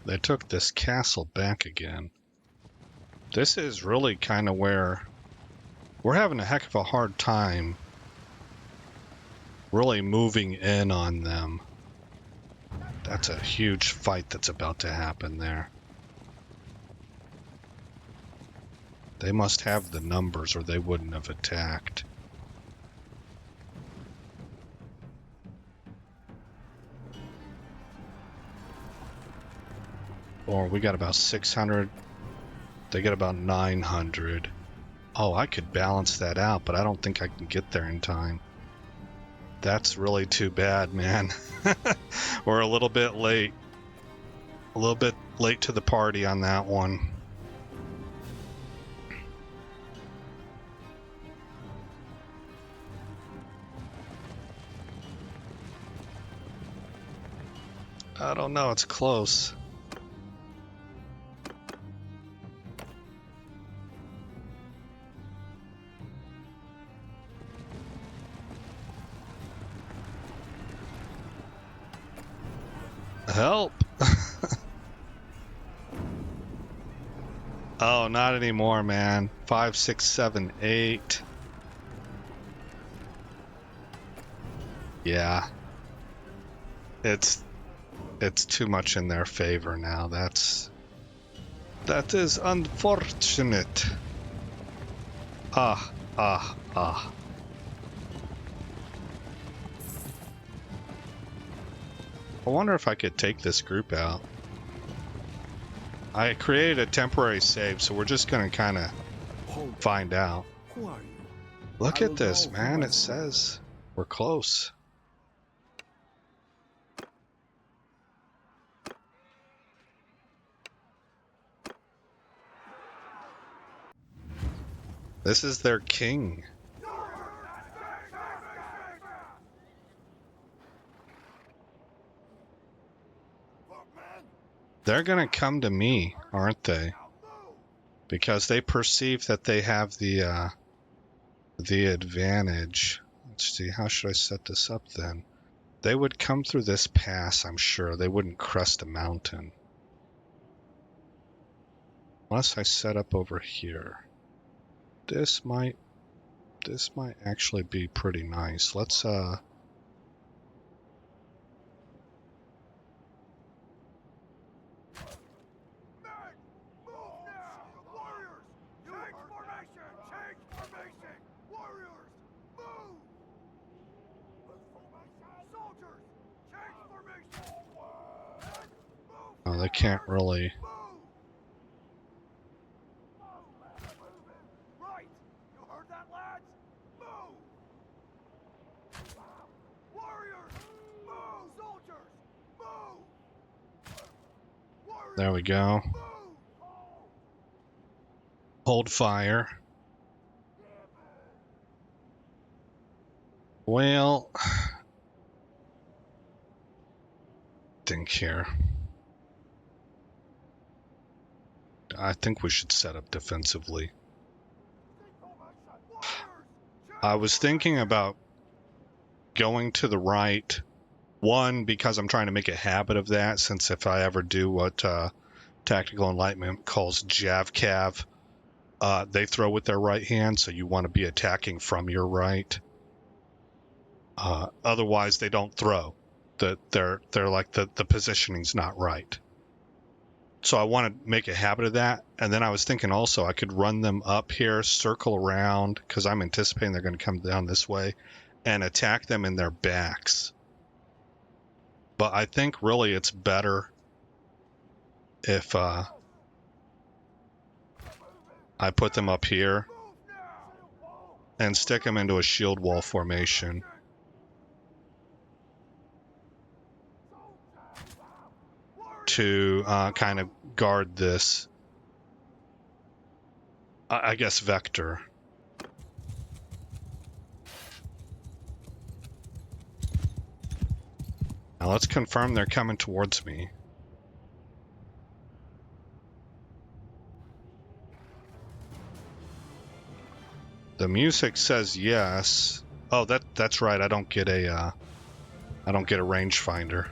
They took this castle back again. This is really kind of where we're having a heck of a hard time really moving in on them. That's a huge fight that's about to happen there. They must have the numbers or they wouldn't have attacked. Or we got about 600. They get about 900. Oh, I could balance that out, but I don't think I can get there in time. That's really too bad, man. We're a little bit late. A little bit late to the party on that one. I don't know, it's close. Help! Oh, not anymore, man. 5, 6, 7, 8. Yeah. It's too much in their favor now. That is unfortunate. Ah. I wonder if I could take this group out. I created a temporary save, so we're just gonna kind of find out. Who are you? Look I at will this, know who man. I It see. says we're close. This is their king. They're gonna come to me, aren't they? Because they perceive that they have the advantage. Let's see, how should I set this up then? They would come through this pass, I'm sure. They wouldn't crest a mountain. Unless I set up over here. This might actually be pretty nice. Let's oh, they can't really. Right! You heard that, lads? Move! Warriors! Move! Soldiers! Move! Warriors! There we go. Move! Hold fire. Well, think here. I think we should set up defensively. I was thinking about going to the right. One, because I'm trying to make a habit of that, since if I ever do what Tactical Enlightenment calls Jav-Cav, they throw with their right hand, so you want to be attacking from your right. Otherwise, they don't throw. They're like the positioning's not right. So I want to make a habit of that. And then I was thinking also I could run them up here, circle around, because I'm anticipating they're going to come down this way, and attack them in their backs. But I think really it's better if I put them up here and stick them into a shield wall formation. To kind of guard this, I guess, vector. Now let's confirm they're coming towards me. The music says yes. Oh, that's right. I don't get a rangefinder.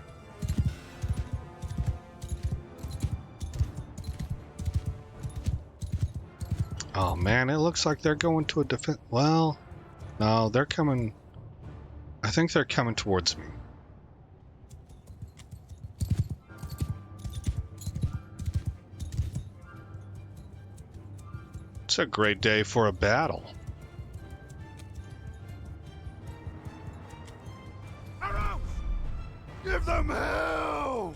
Oh man, it looks like they're going to a defense. Well, no, they're coming. I think they're coming towards me. It's a great day for a battle. Arrows! Give them hell!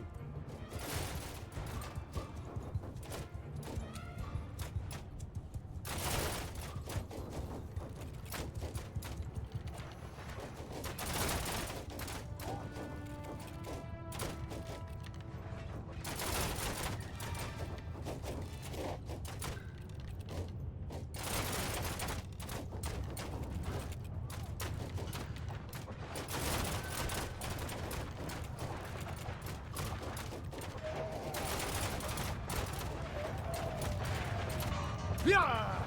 Yeah!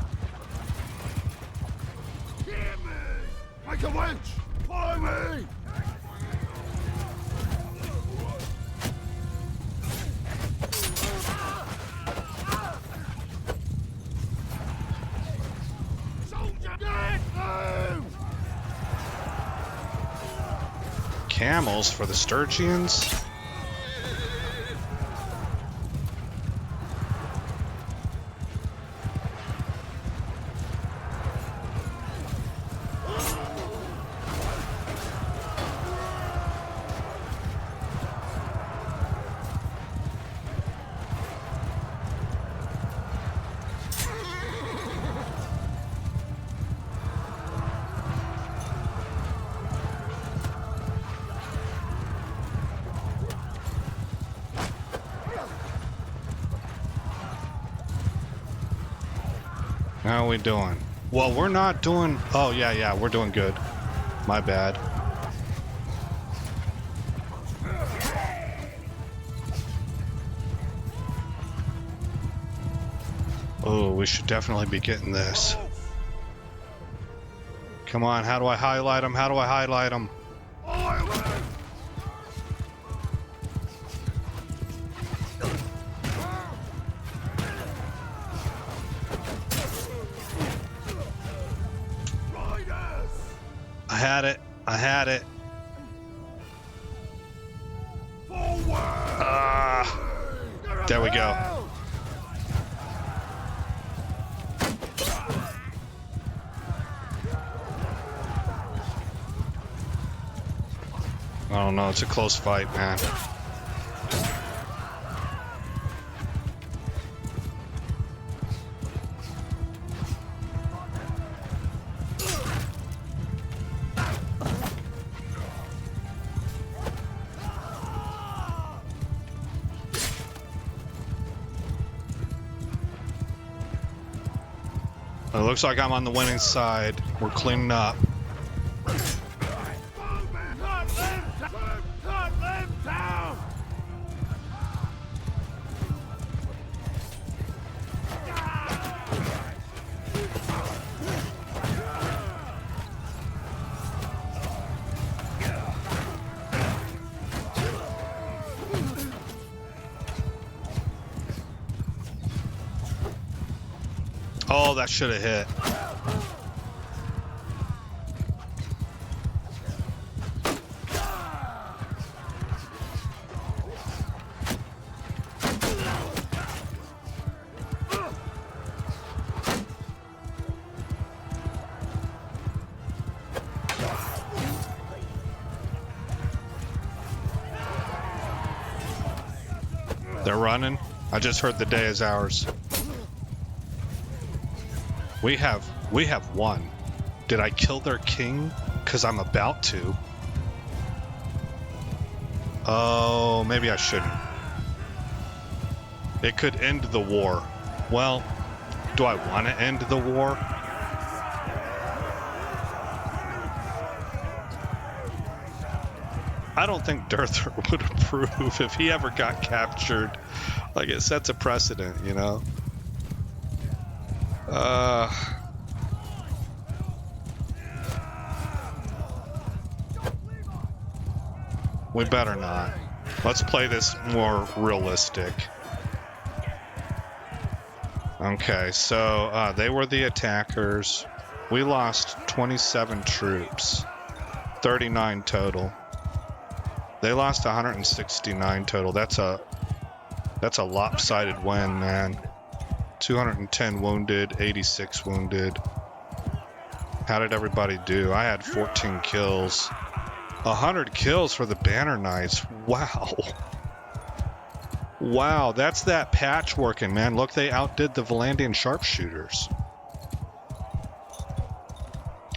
Hear me! Make a winch! Follow me! Soldier, get them! Camels for the Sturgians? How are we doing? Well, we're not doing... Oh, yeah, we're doing good. My bad. Oh, we should definitely be getting this. Come on, how do I highlight them? How do I highlight them? I had it. There we go. Oh no, it's a close fight, man. It looks like I'm on the winning side. We're cleaning up. Cut them down! Oh, that should have hit. They're running. I just heard the day is ours. We have won. Did I kill their king? Because I'm about to. Oh, maybe I shouldn't. It could end the war. Well, do I want to end the war? I don't think Durther would approve if he ever got captured. Like, it sets a precedent, you know? We better not. Let's play this more realistic. Okay, so they were the attackers. We lost 27 troops, 39 total. They lost 169 total. That's a lopsided win, man. 210 wounded, 86 wounded. How did everybody do? I had 14 kills. 100 kills for the Banner Knights. Wow. Wow, that's that patchworking, man. Look, they outdid the Vlandian sharpshooters.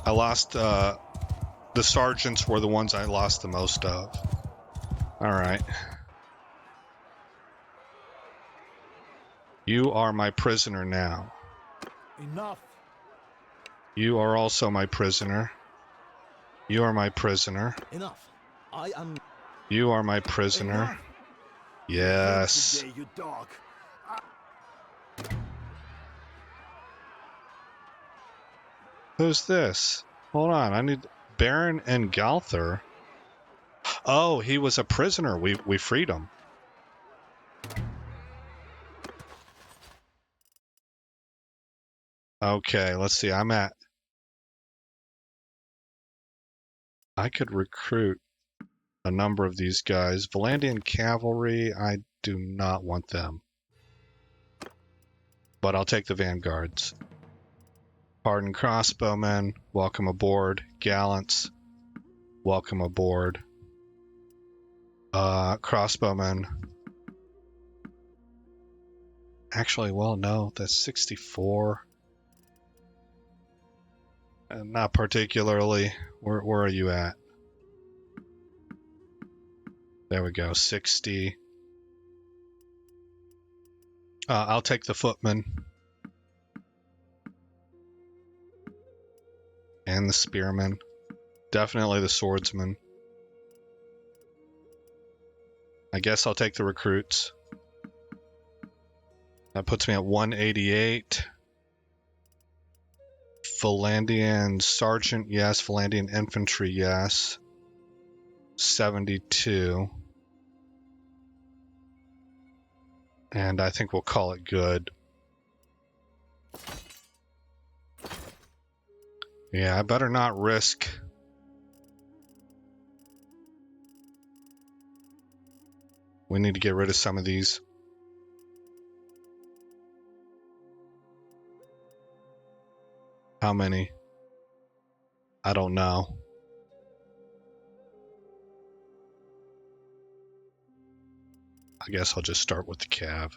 I lost, the sergeants were the ones I lost the most of. All right. You are my prisoner now. Enough. You are also my prisoner. You are my prisoner. Enough. I am. You are my prisoner. Enough. Yes. Today, you dog. Who's this? Hold on, I need Baron and Galther. Oh, he was a prisoner. We freed him. Okay, let's see. I could recruit a number of these guys. Vlandian cavalry, I do not want them. But I'll take the vanguards. Hardened crossbowmen, welcome aboard. Gallants, welcome aboard. Crossbowmen. Actually, well, no, that's 64. Not particularly. Where are you at? There we go, 60. I'll take the footmen. And the spearmen. Definitely the swordsmen. I guess I'll take the recruits. That puts me at 188. Vlandian sergeant, yes. Vlandian infantry, yes. 72. And I think we'll call it good. Yeah, I better not risk. We need to get rid of some of these. How many? I don't know. I guess I'll just start with the cav.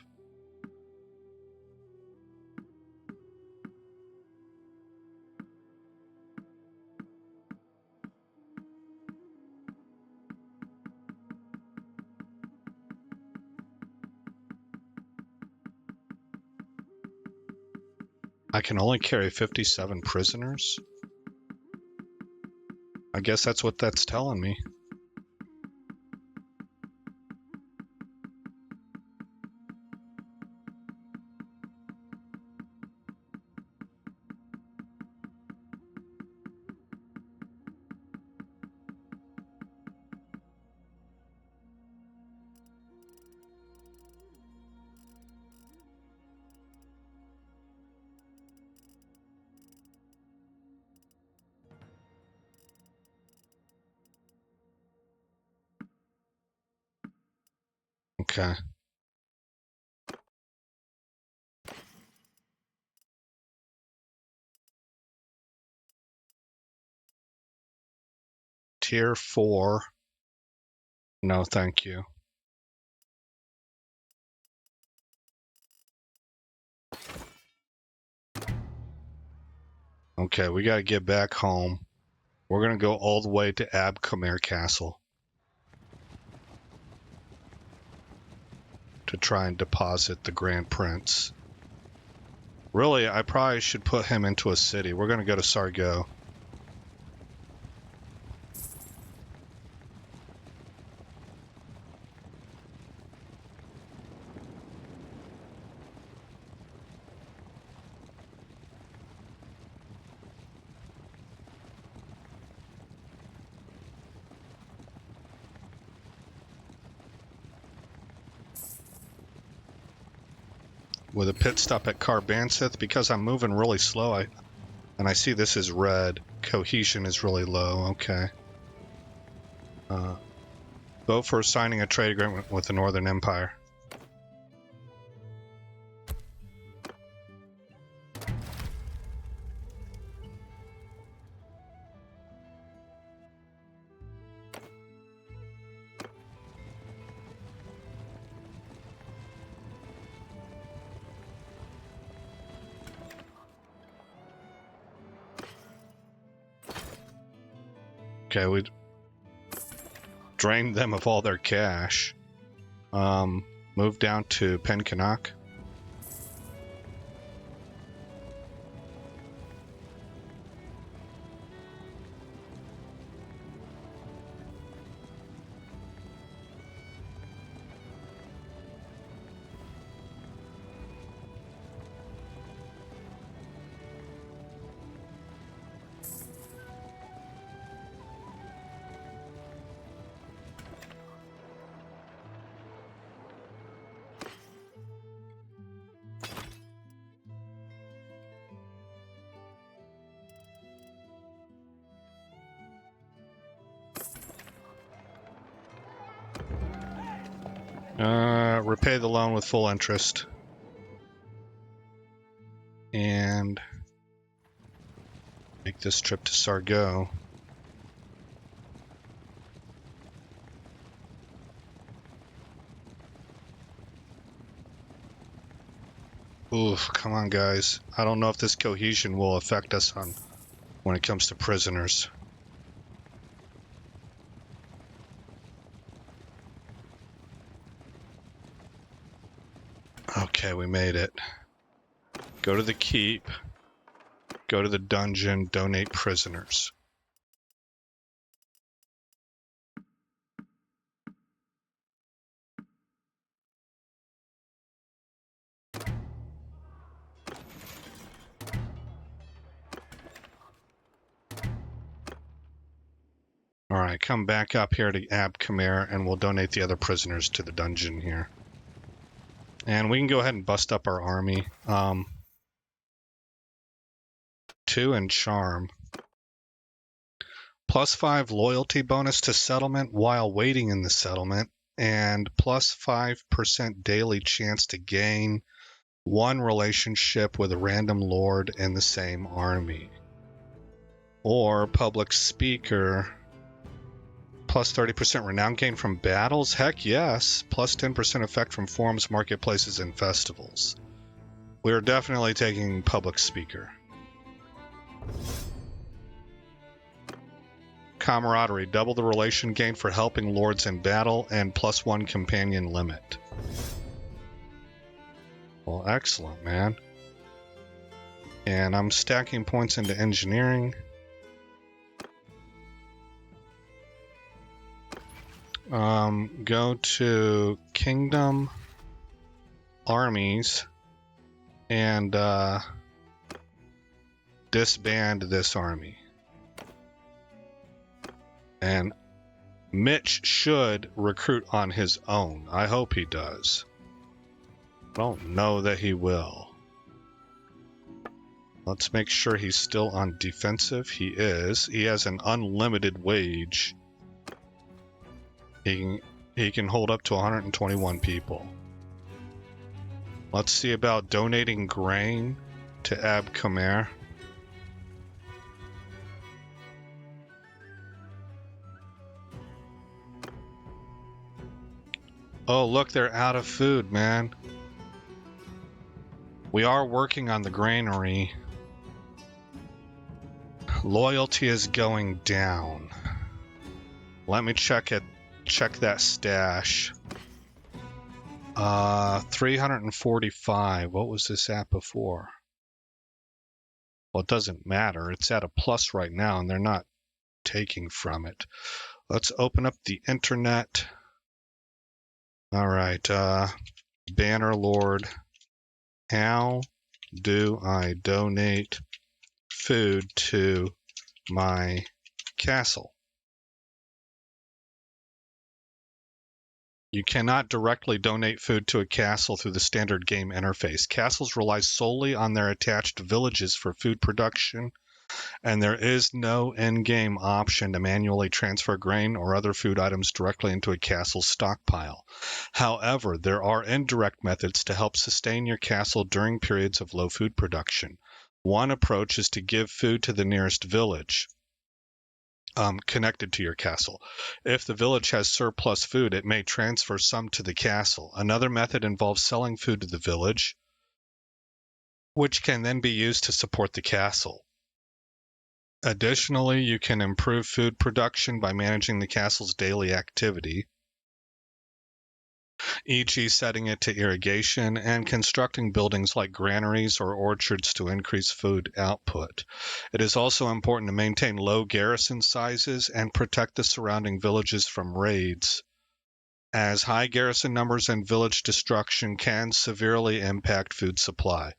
I can only carry 57 prisoners? I guess that's what that's telling me. Okay. Tier 4. No, thank you. Okay, we gotta get back home. We're gonna go all the way to Abcomer Castle to try and deposit the Grand Prince. Really, I probably should put him into a city. We're gonna go to Sargo. with a pit stop at Carbanseth because I'm moving really slow. And I see this is red. Cohesion is really low. Okay. Vote for signing a trade agreement with the Northern Empire. Okay, we drained them of all their cash. Move down to Pencanak. Repay the loan with full interest. And make this trip to Sargo. Oof, come on guys. I don't know if this cohesion will affect us when it comes to prisoners. Okay, we made it. Go to the keep. Go to the dungeon, donate prisoners. Alright, come back up here to Ab Khmer and we'll donate the other prisoners to the dungeon here. And we can go ahead and bust up our army. 2 in charm. +5 loyalty bonus to settlement while waiting in the settlement. And +5% daily chance to gain 1 relationship with a random lord in the same army. Or public speaker. +30% renown gain from battles? Heck yes. +10% effect from forums, marketplaces, and festivals. We're definitely taking public speaker. Camaraderie. Double the relation gain for helping lords in battle and +1 companion limit. Well, excellent, man. And I'm stacking points into engineering. Go to Kingdom, Armies, and disband this army. And Mitch should recruit on his own. I hope he does. I don't know that he will. Let's make sure he's still on defensive. He is. He has an unlimited wage. He can hold up to 121 people. Let's see about donating grain to Ab Khmer. Oh, look, they're out of food, man. We are working on the granary. Loyalty is going down. Let me check that stash. 345. What was this at before? Well, it doesn't matter. It's at a plus right now, and they're not taking from it. Let's open up the internet. All right, Bannerlord. How do I donate food to my castle? You cannot directly donate food to a castle through the standard game interface. Castles rely solely on their attached villages for food production, and there is no in-game option to manually transfer grain or other food items directly into a castle's stockpile. However, there are indirect methods to help sustain your castle during periods of low food production. One approach is to give food to the nearest village connected to your castle. If the village has surplus food, it may transfer some to the castle. Another method involves selling food to the village, which can then be used to support the castle. Additionally, you can improve food production by managing the castle's daily activity, e.g. setting it to irrigation and constructing buildings like granaries or orchards to increase food output. It is also important to maintain low garrison sizes and protect the surrounding villages from raids, as high garrison numbers and village destruction can severely impact food supply.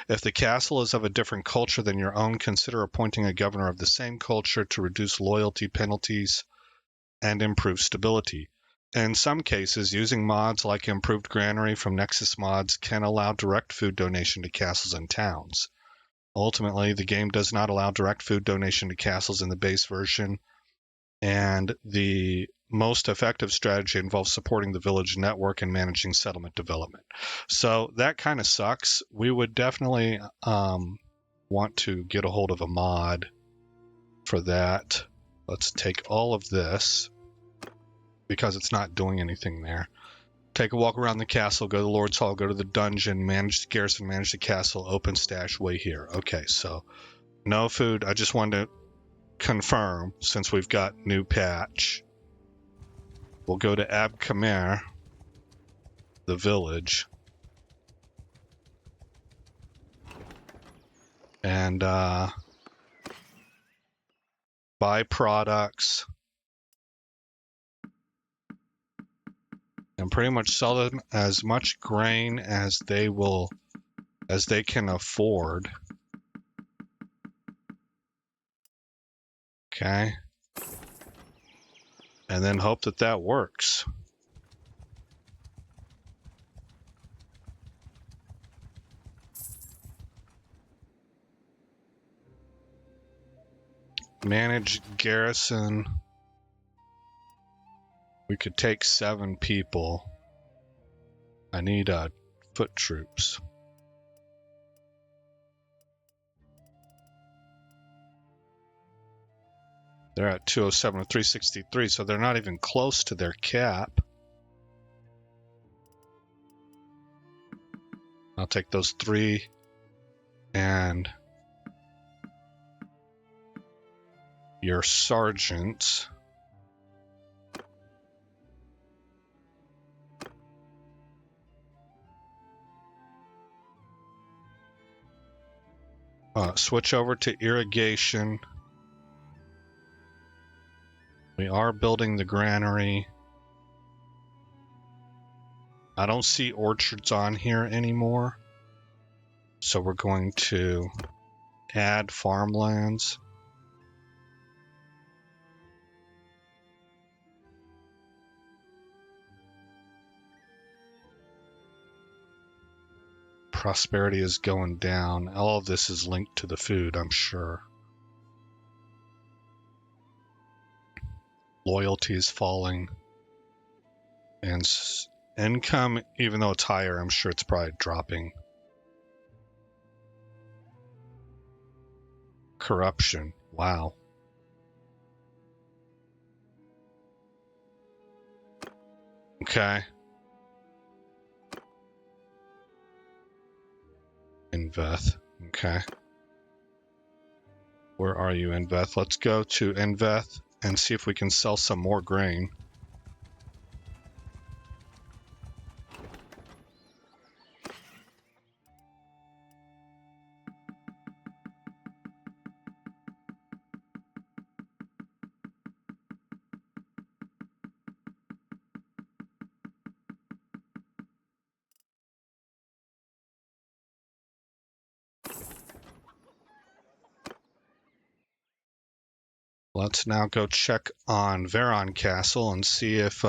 If the castle is of a different culture than your own, consider appointing a governor of the same culture to reduce loyalty penalties and improve stability. In some cases, using mods like Improved Granary from Nexus Mods can allow direct food donation to castles and towns. Ultimately, the game does not allow direct food donation to castles in the base version, and the most effective strategy involves supporting the village network and managing settlement development. So that kind of sucks. We would definitely want to get a hold of a mod for that. Let's take all of this, because it's not doing anything there. Take a walk around the castle, go to the Lord's Hall, go to the dungeon, manage the garrison, manage the castle, open stash, way here. Okay, so no food. I just wanted to confirm, since we've got new patch. We'll go to Ab Khmer, the village, and buy products and pretty much sell them as much grain as they can afford. Okay. And then hope that that works. Manage garrison. We could take 7 people. I need foot troops. They're at 207 with 363, so they're not even close to their cap. I'll take those 3 and your sergeants. Switch over to irrigation. We are building the granary. I don't see orchards on here anymore, so we're going to add farmlands. Prosperity is going down. All of this is linked to the food, I'm sure. Loyalty is falling. And income, even though it's higher, I'm sure it's probably dropping. Corruption. Wow. Okay. Inveth. Okay. Where are you, Inveth? Let's go to Inveth and see if we can sell some more grain. Let's now go check on Veron Castle and see if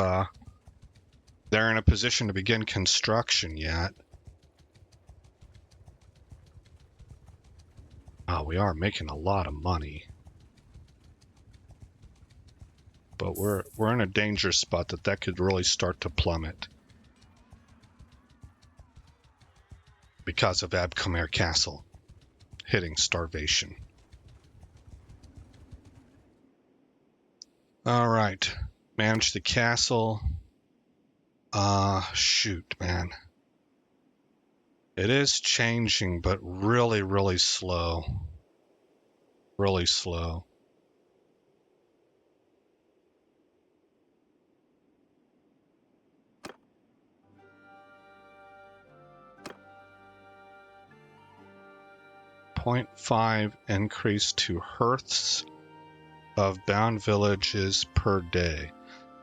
they're in a position to begin construction yet. Oh, we are making a lot of money. But we're in a danger spot that could really start to plummet. Because of Abcomer Castle hitting starvation. Alright. Manage the castle. Shoot, man. It is changing, but really, really slow. Really slow. .5 increase to hearths of bound villages per day.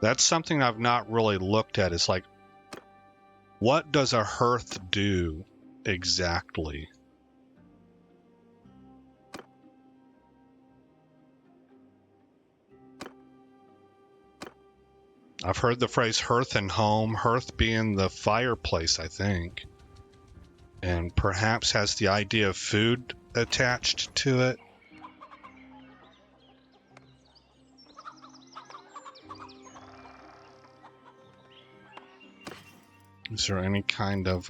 That's something I've not really looked at. Is like, what does a hearth do exactly? I've heard the phrase hearth and home, hearth being the fireplace, I think. And perhaps has the idea of food attached to it. Is there any kind of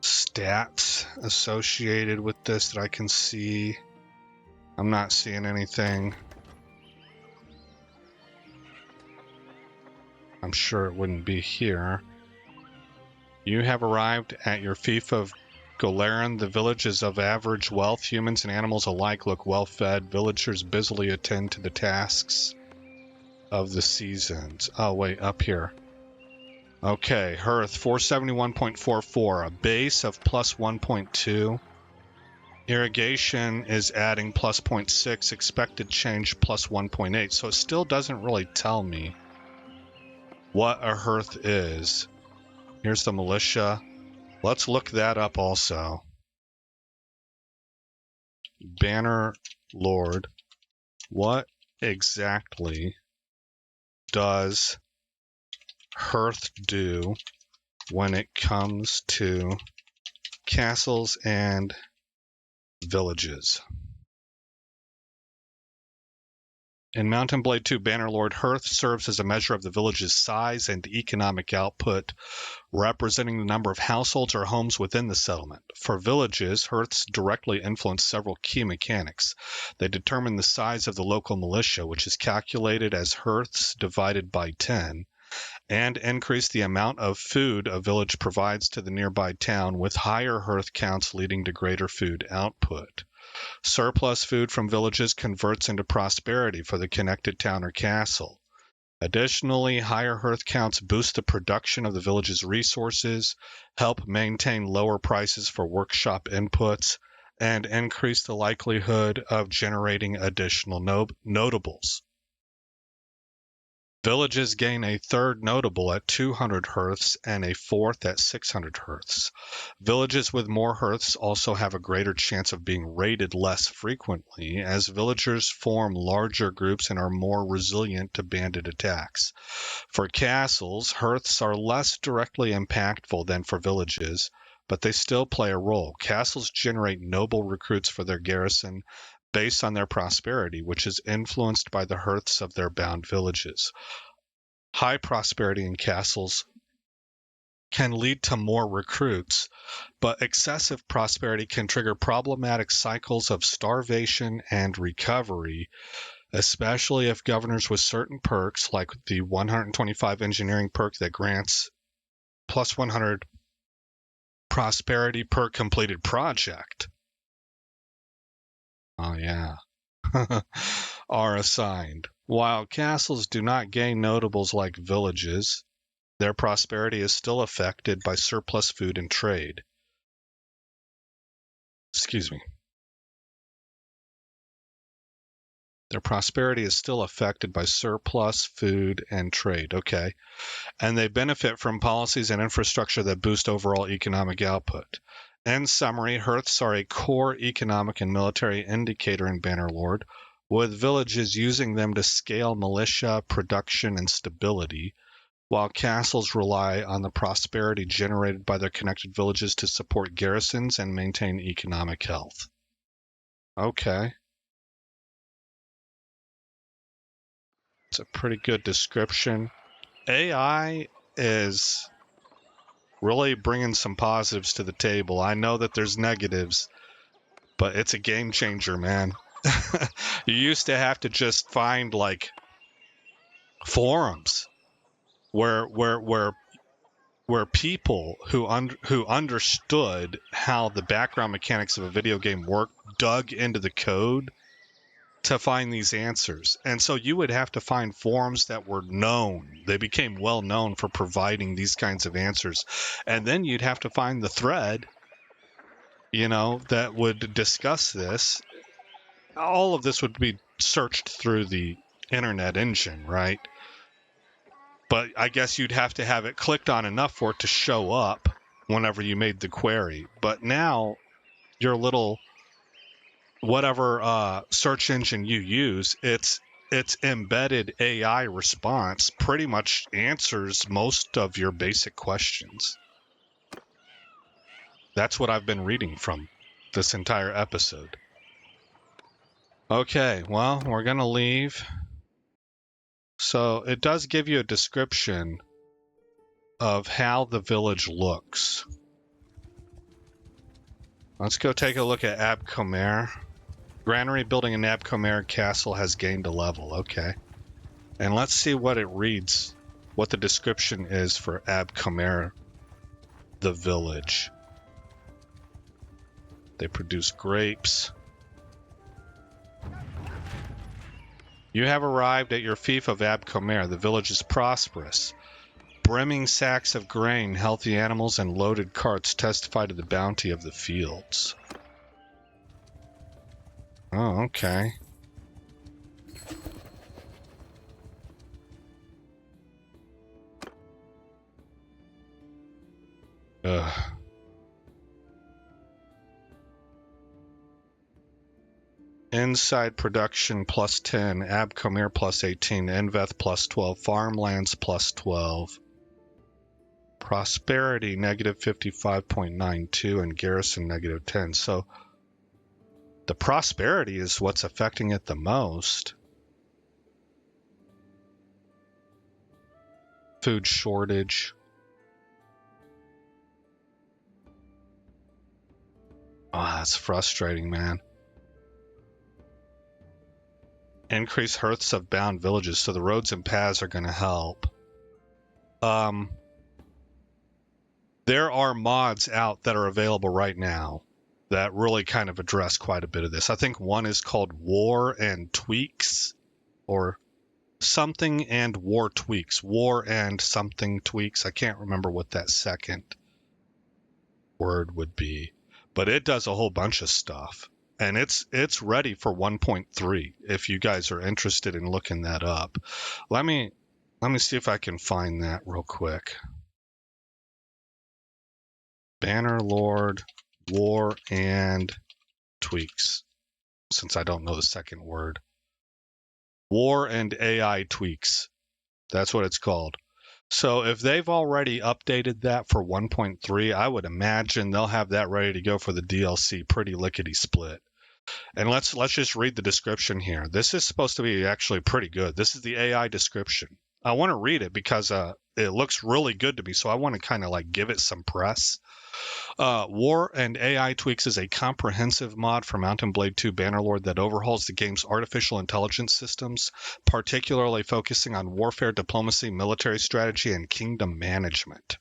stats associated with this that I can see? I'm not seeing anything. I'm sure it wouldn't be here. You have arrived at your fief of Golaran. The village is of average wealth. Humans and animals alike look well fed. Villagers busily attend to the tasks of the seasons. Oh, wait, up here. Okay, hearth 471.44, a base of plus 1.2. Irrigation is adding plus 0.6, expected change plus 1.8. So it still doesn't really tell me what a hearth is. Here's the militia. Let's look that up also. Bannerlord. What exactly does hearth do when it comes to castles and villages? In Mountain Blade 2, Bannerlord, hearth serves as a measure of the village's size and economic output, representing the number of households or homes within the settlement. For villages, hearths directly influence several key mechanics. They determine the size of the local militia, which is calculated as hearths divided by 10, and increase the amount of food a village provides to the nearby town, with higher hearth counts leading to greater food output. Surplus food from villages converts into prosperity for the connected town or castle. Additionally, higher hearth counts boost the production of the village's resources, help maintain lower prices for workshop inputs, and increase the likelihood of generating additional notables. Villages gain a third notable at 200 hearths and a fourth at 600 hearths. Villages with more hearths also have a greater chance of being raided less frequently, as villagers form larger groups and are more resilient to bandit attacks. For castles, hearths are less directly impactful than for villages, but they still play a role. Castles generate noble recruits for their garrison based on their prosperity, which is influenced by the hearths of their bound villages. High prosperity in castles can lead to more recruits, but excessive prosperity can trigger problematic cycles of starvation and recovery, especially if governors with certain perks, like the 125 engineering perk that grants plus 100 prosperity per completed project. Oh, yeah. Are assigned. While castles do not gain notables like villages, their prosperity is still affected by surplus food and trade. Excuse me. Their prosperity is still affected by surplus food and trade. Okay. And they benefit from policies and infrastructure that boost overall economic output. In summary, hearths are a core economic and military indicator in Bannerlord, with villages using them to scale militia, production, and stability. while castles rely on the prosperity generated by their connected villages to support garrisons and maintain economic health. Okay. It's a pretty good description. AI is really bringing some positives to the table. I know that there's negatives, but it's a game changer, man. You used to have to just find like forums where people who understood how the background mechanics of a video game work dug into the code to find these answers. And so you would have to find forums that were known. They became well known for providing these kinds of answers. And then you'd have to find the thread, that would discuss this. All of this would be searched through the internet engine, right? But I guess you'd have to have it clicked on enough for it to show up whenever you made the query. But now your little whatever search engine you use, its embedded AI response pretty much answers most of your basic questions. That's what I've been reading from this entire episode. Okay, well, we're going to leave. So it does give you a description of how the village looks. Let's go take a look at Ab Comer. Granary building in Ab Comer Castle has gained a level. Okay. And let's see what it reads, what the description is for Ab Comer, the village. They produce grapes. You have arrived at your fief of Ab Comer. The village is prosperous. Brimming sacks of grain, healthy animals, and loaded carts testify to the bounty of the fields. Oh, okay. Ugh. Inside production plus 10, Ab Comer plus 18, Enveth plus 12, farmlands plus 12. Prosperity negative 55.92 and garrison negative 10. So the prosperity is what's affecting it the most. Food shortage. Oh, that's frustrating, man. Increase hearths of bound villages, so the roads and paths are going to help. There are mods out that are available right now that really kind of address quite a bit of this. I think one is called War and Tweaks, or something and War Tweaks. War and something tweaks. I can't remember what that second word would be, but it does a whole bunch of stuff. And it's ready for 1.3 if you guys are interested in looking that up. Let me see if I can find that real quick. Bannerlord, War and Tweaks, since I don't know the second word. War and AI Tweaks. That's what it's called. So if they've already updated that for 1.3, I would imagine they'll have that ready to go for the DLC pretty lickety split. And let's just read the description here. This is supposed to be actually pretty good. This is the AI description. I want to read it because it looks really good to me, so I want to kind of like give it some press. War and AI Tweaks is a comprehensive mod for Mount & Blade 2 Bannerlord that overhauls the game's artificial intelligence systems, particularly focusing on warfare, diplomacy, military strategy, and kingdom management.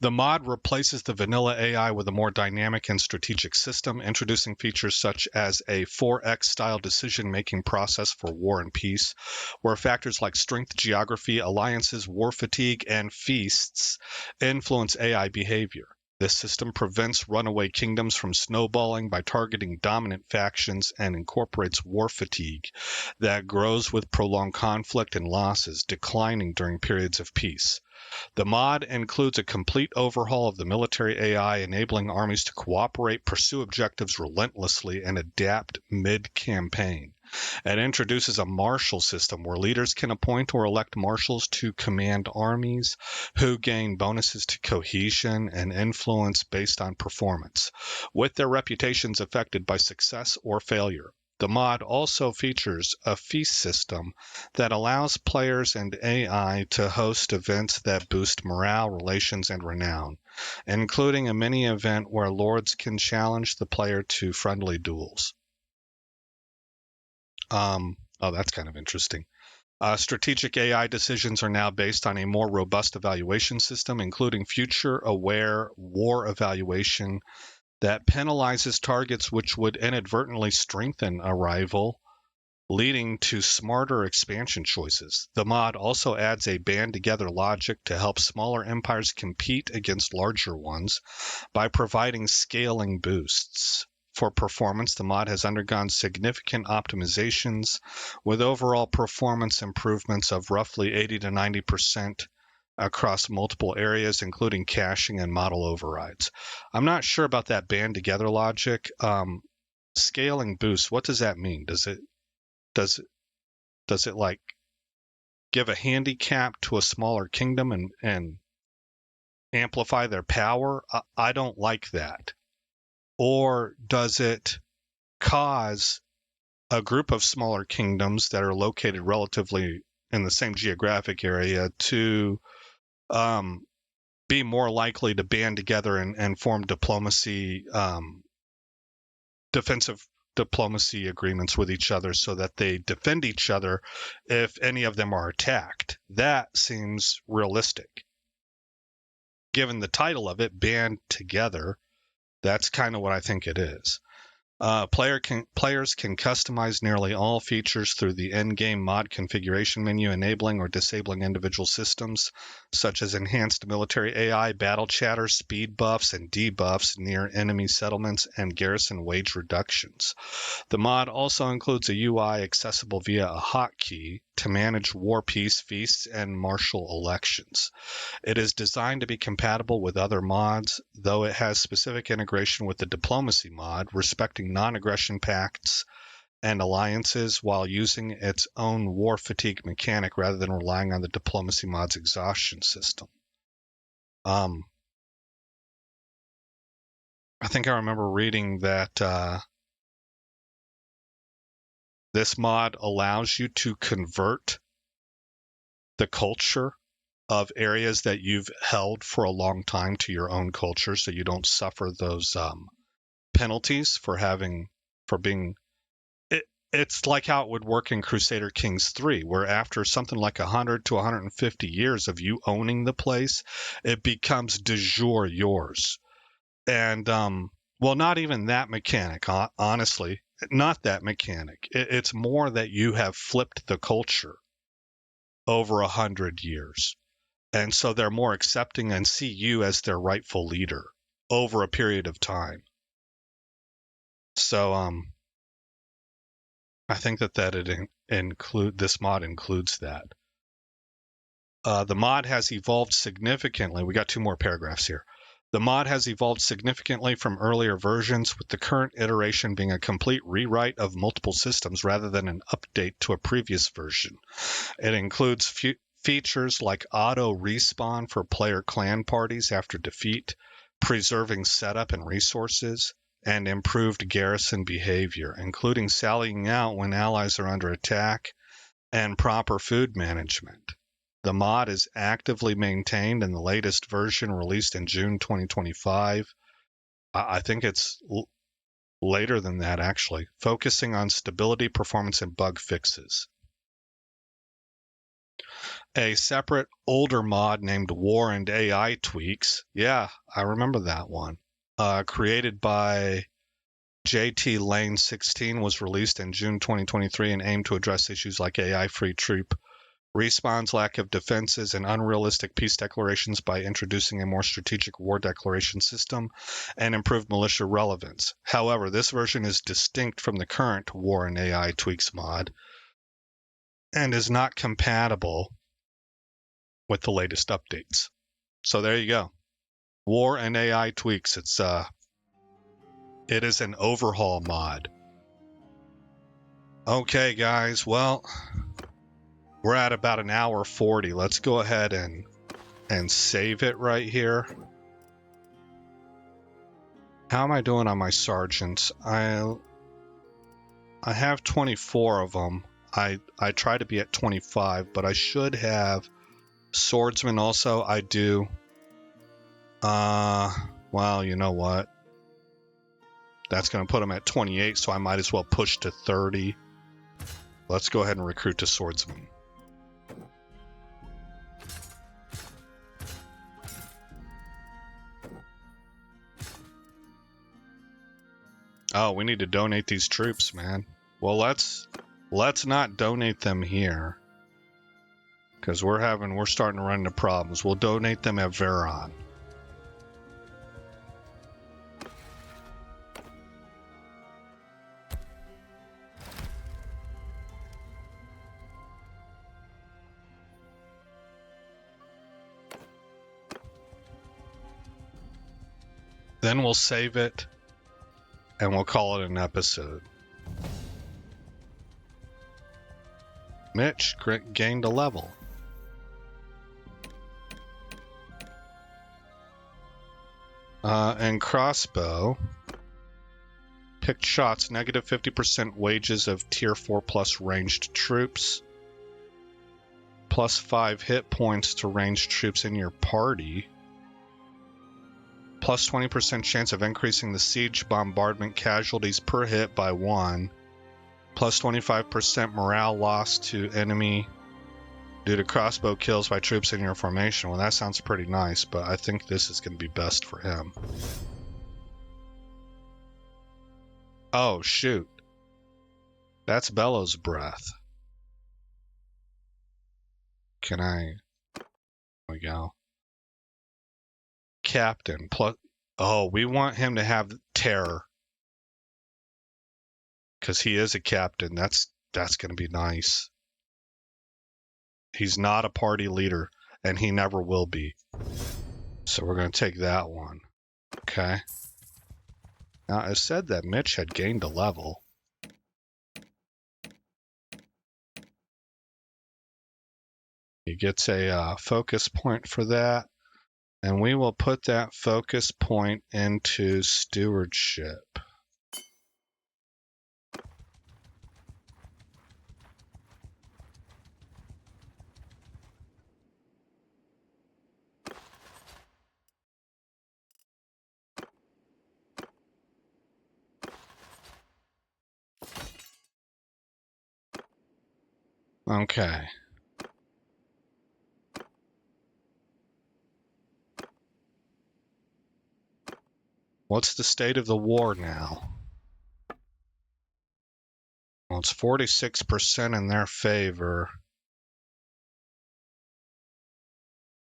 The mod replaces the vanilla AI with a more dynamic and strategic system, introducing features such as a 4X-style decision-making process for war and peace, where factors like strength, geography, alliances, war fatigue, and feasts influence AI behavior. This system prevents runaway kingdoms from snowballing by targeting dominant factions and incorporates war fatigue that grows with prolonged conflict and losses, declining during periods of peace. The mod includes a complete overhaul of the military AI, enabling armies to cooperate, pursue objectives relentlessly, and adapt mid-campaign. It introduces a marshal system where leaders can appoint or elect marshals to command armies who gain bonuses to cohesion and influence based on performance, with their reputations affected by success or failure. The mod also features a feast system that allows players and AI to host events that boost morale, relations, and renown, including a mini event where lords can challenge the player to friendly duels. Oh, that's kind of interesting. Strategic AI decisions are now based on a more robust evaluation system, including future-aware war evaluation that penalizes targets which would inadvertently strengthen a rival, leading to smarter expansion choices. The mod also adds a band-together logic to help smaller empires compete against larger ones by providing scaling boosts. For performance, the mod has undergone significant optimizations, with overall performance improvements of roughly 80 to 90% across multiple areas, including caching and model overrides. I'm not sure about that band together logic. Scaling boost, what does that mean? Does it like give a handicap to a smaller kingdom and amplify their power? I don't like that. Or does it cause a group of smaller kingdoms that are located relatively in the same geographic area to be more likely to band together and form defensive diplomacy agreements with each other so that they defend each other if any of them are attacked? That seems realistic. Given the title of it, Band Together, that's kind of what I think it is. Players can customize nearly all features through the in-game mod configuration menu, enabling or disabling individual systems, such as enhanced military AI, battle chatter, speed buffs, and debuffs near enemy settlements, and garrison wage reductions. The mod also includes a UI accessible via a hotkey to manage war, peace, feasts, and martial elections. It is designed to be compatible with other mods, though it has specific integration with the diplomacy mod, respecting non-aggression pacts and alliances while using its own war fatigue mechanic rather than relying on the diplomacy mod's exhaustion system. I think I remember reading that this mod allows you to convert the culture of areas that you've held for a long time to your own culture, so you don't suffer those penalties for being. It's like how it would work in Crusader Kings 3, where after something like 100 to 150 years of you owning the place, it becomes de jure yours. And well, not even that mechanic, honestly, not that mechanic. It's more that you have flipped the culture over 100 years. And so they're more accepting and see you as their rightful leader over a period of time. So I think that this mod includes that. The mod has evolved significantly. We got 2 more paragraphs here. The mod has evolved significantly from earlier versions, with the current iteration being a complete rewrite of multiple systems rather than an update to a previous version. It includes features like auto respawn for player clan parties after defeat, preserving setup and resources, and improved garrison behavior, including sallying out when allies are under attack, and proper food management. The mod is actively maintained in the latest version released in June 2025. I think it's later than that, actually, focusing on stability, performance, and bug fixes. A separate older mod named War and AI Tweaks, yeah, I remember that one, created by JT Lane 16, was released in June 2023 and aimed to address issues like AI-free troop respawns, lack of defenses, and unrealistic peace declarations by introducing a more strategic war declaration system and improved militia relevance. However, this version is distinct from the current War and AI Tweaks mod and is not compatible with the latest updates. So there you go. War and AI Tweaks. It is an overhaul mod. Okay, guys. Well, we're at about an hour 40. Let's go ahead and save it right here. How am I doing on my sergeants? I have 24 of them. I try to be at 25, but I should have swordsmen also. I do. Well, you know what? That's going to put them at 28, so I might as well push to 30. Let's go ahead and recruit to swordsman. Oh, we need to donate these troops, man. Well, let's not donate them here, because we're starting to run into problems. We'll donate them at Veron. Then we'll save it, and we'll call it an episode. Mitch gained a level. And crossbow. Picked shots, negative 50% wages of tier 4 plus ranged troops. Plus 5 hit points to ranged troops in your party. Plus 20% chance of increasing the siege bombardment casualties per hit by 1. Plus 25% morale loss to enemy due to crossbow kills by troops in your formation. Well, that sounds pretty nice, but I think this is going to be best for him. Oh, shoot. That's Bellows' breath. Can I... There we go. Captain plus... Oh, we want him to have terror. Because he is a captain. That's going to be nice. He's not a party leader, and he never will be. So we're going to take that one. Okay. Now, it said that Mitch had gained a level. He gets a focus point for that. And we will put that focus point into stewardship. Okay. What's the state of the war now? Well, it's 46% in their favor.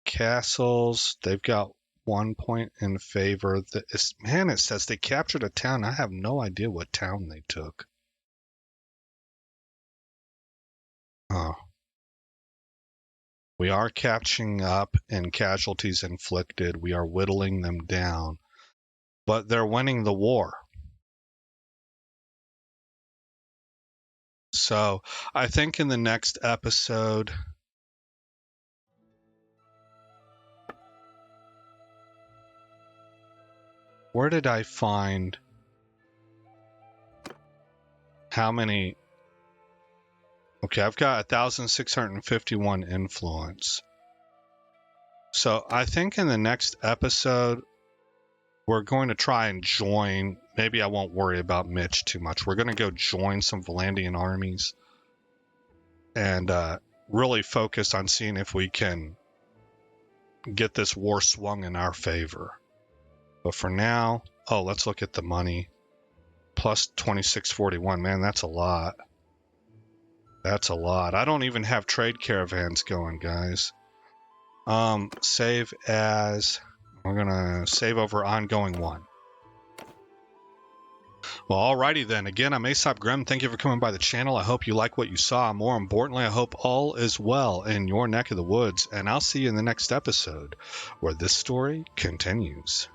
Castles, they've got 1 point in favor. Man, it says they captured a town. I have no idea what town they took. Oh. We are catching up in casualties inflicted. We are whittling them down. But they're winning the war. So I think in the next episode, where did I find how many? Okay, I've got 1,651 influence. So I think in the next episode, we're going to try and join. Maybe I won't worry about Mitch too much. We're going to go join some Vlandian armies and really focus on seeing if we can get this war swung in our favor. But for now, oh, let's look at the money. Plus 2641. Man, that's a lot. That's a lot. I don't even have trade caravans going, guys. Save as... We're going to save over ongoing 1. Well, alrighty then. Again, I'm Aesop Grimm. Thank you for coming by the channel. I hope you like what you saw. More importantly, I hope all is well in your neck of the woods. And I'll see you in the next episode, where this story continues.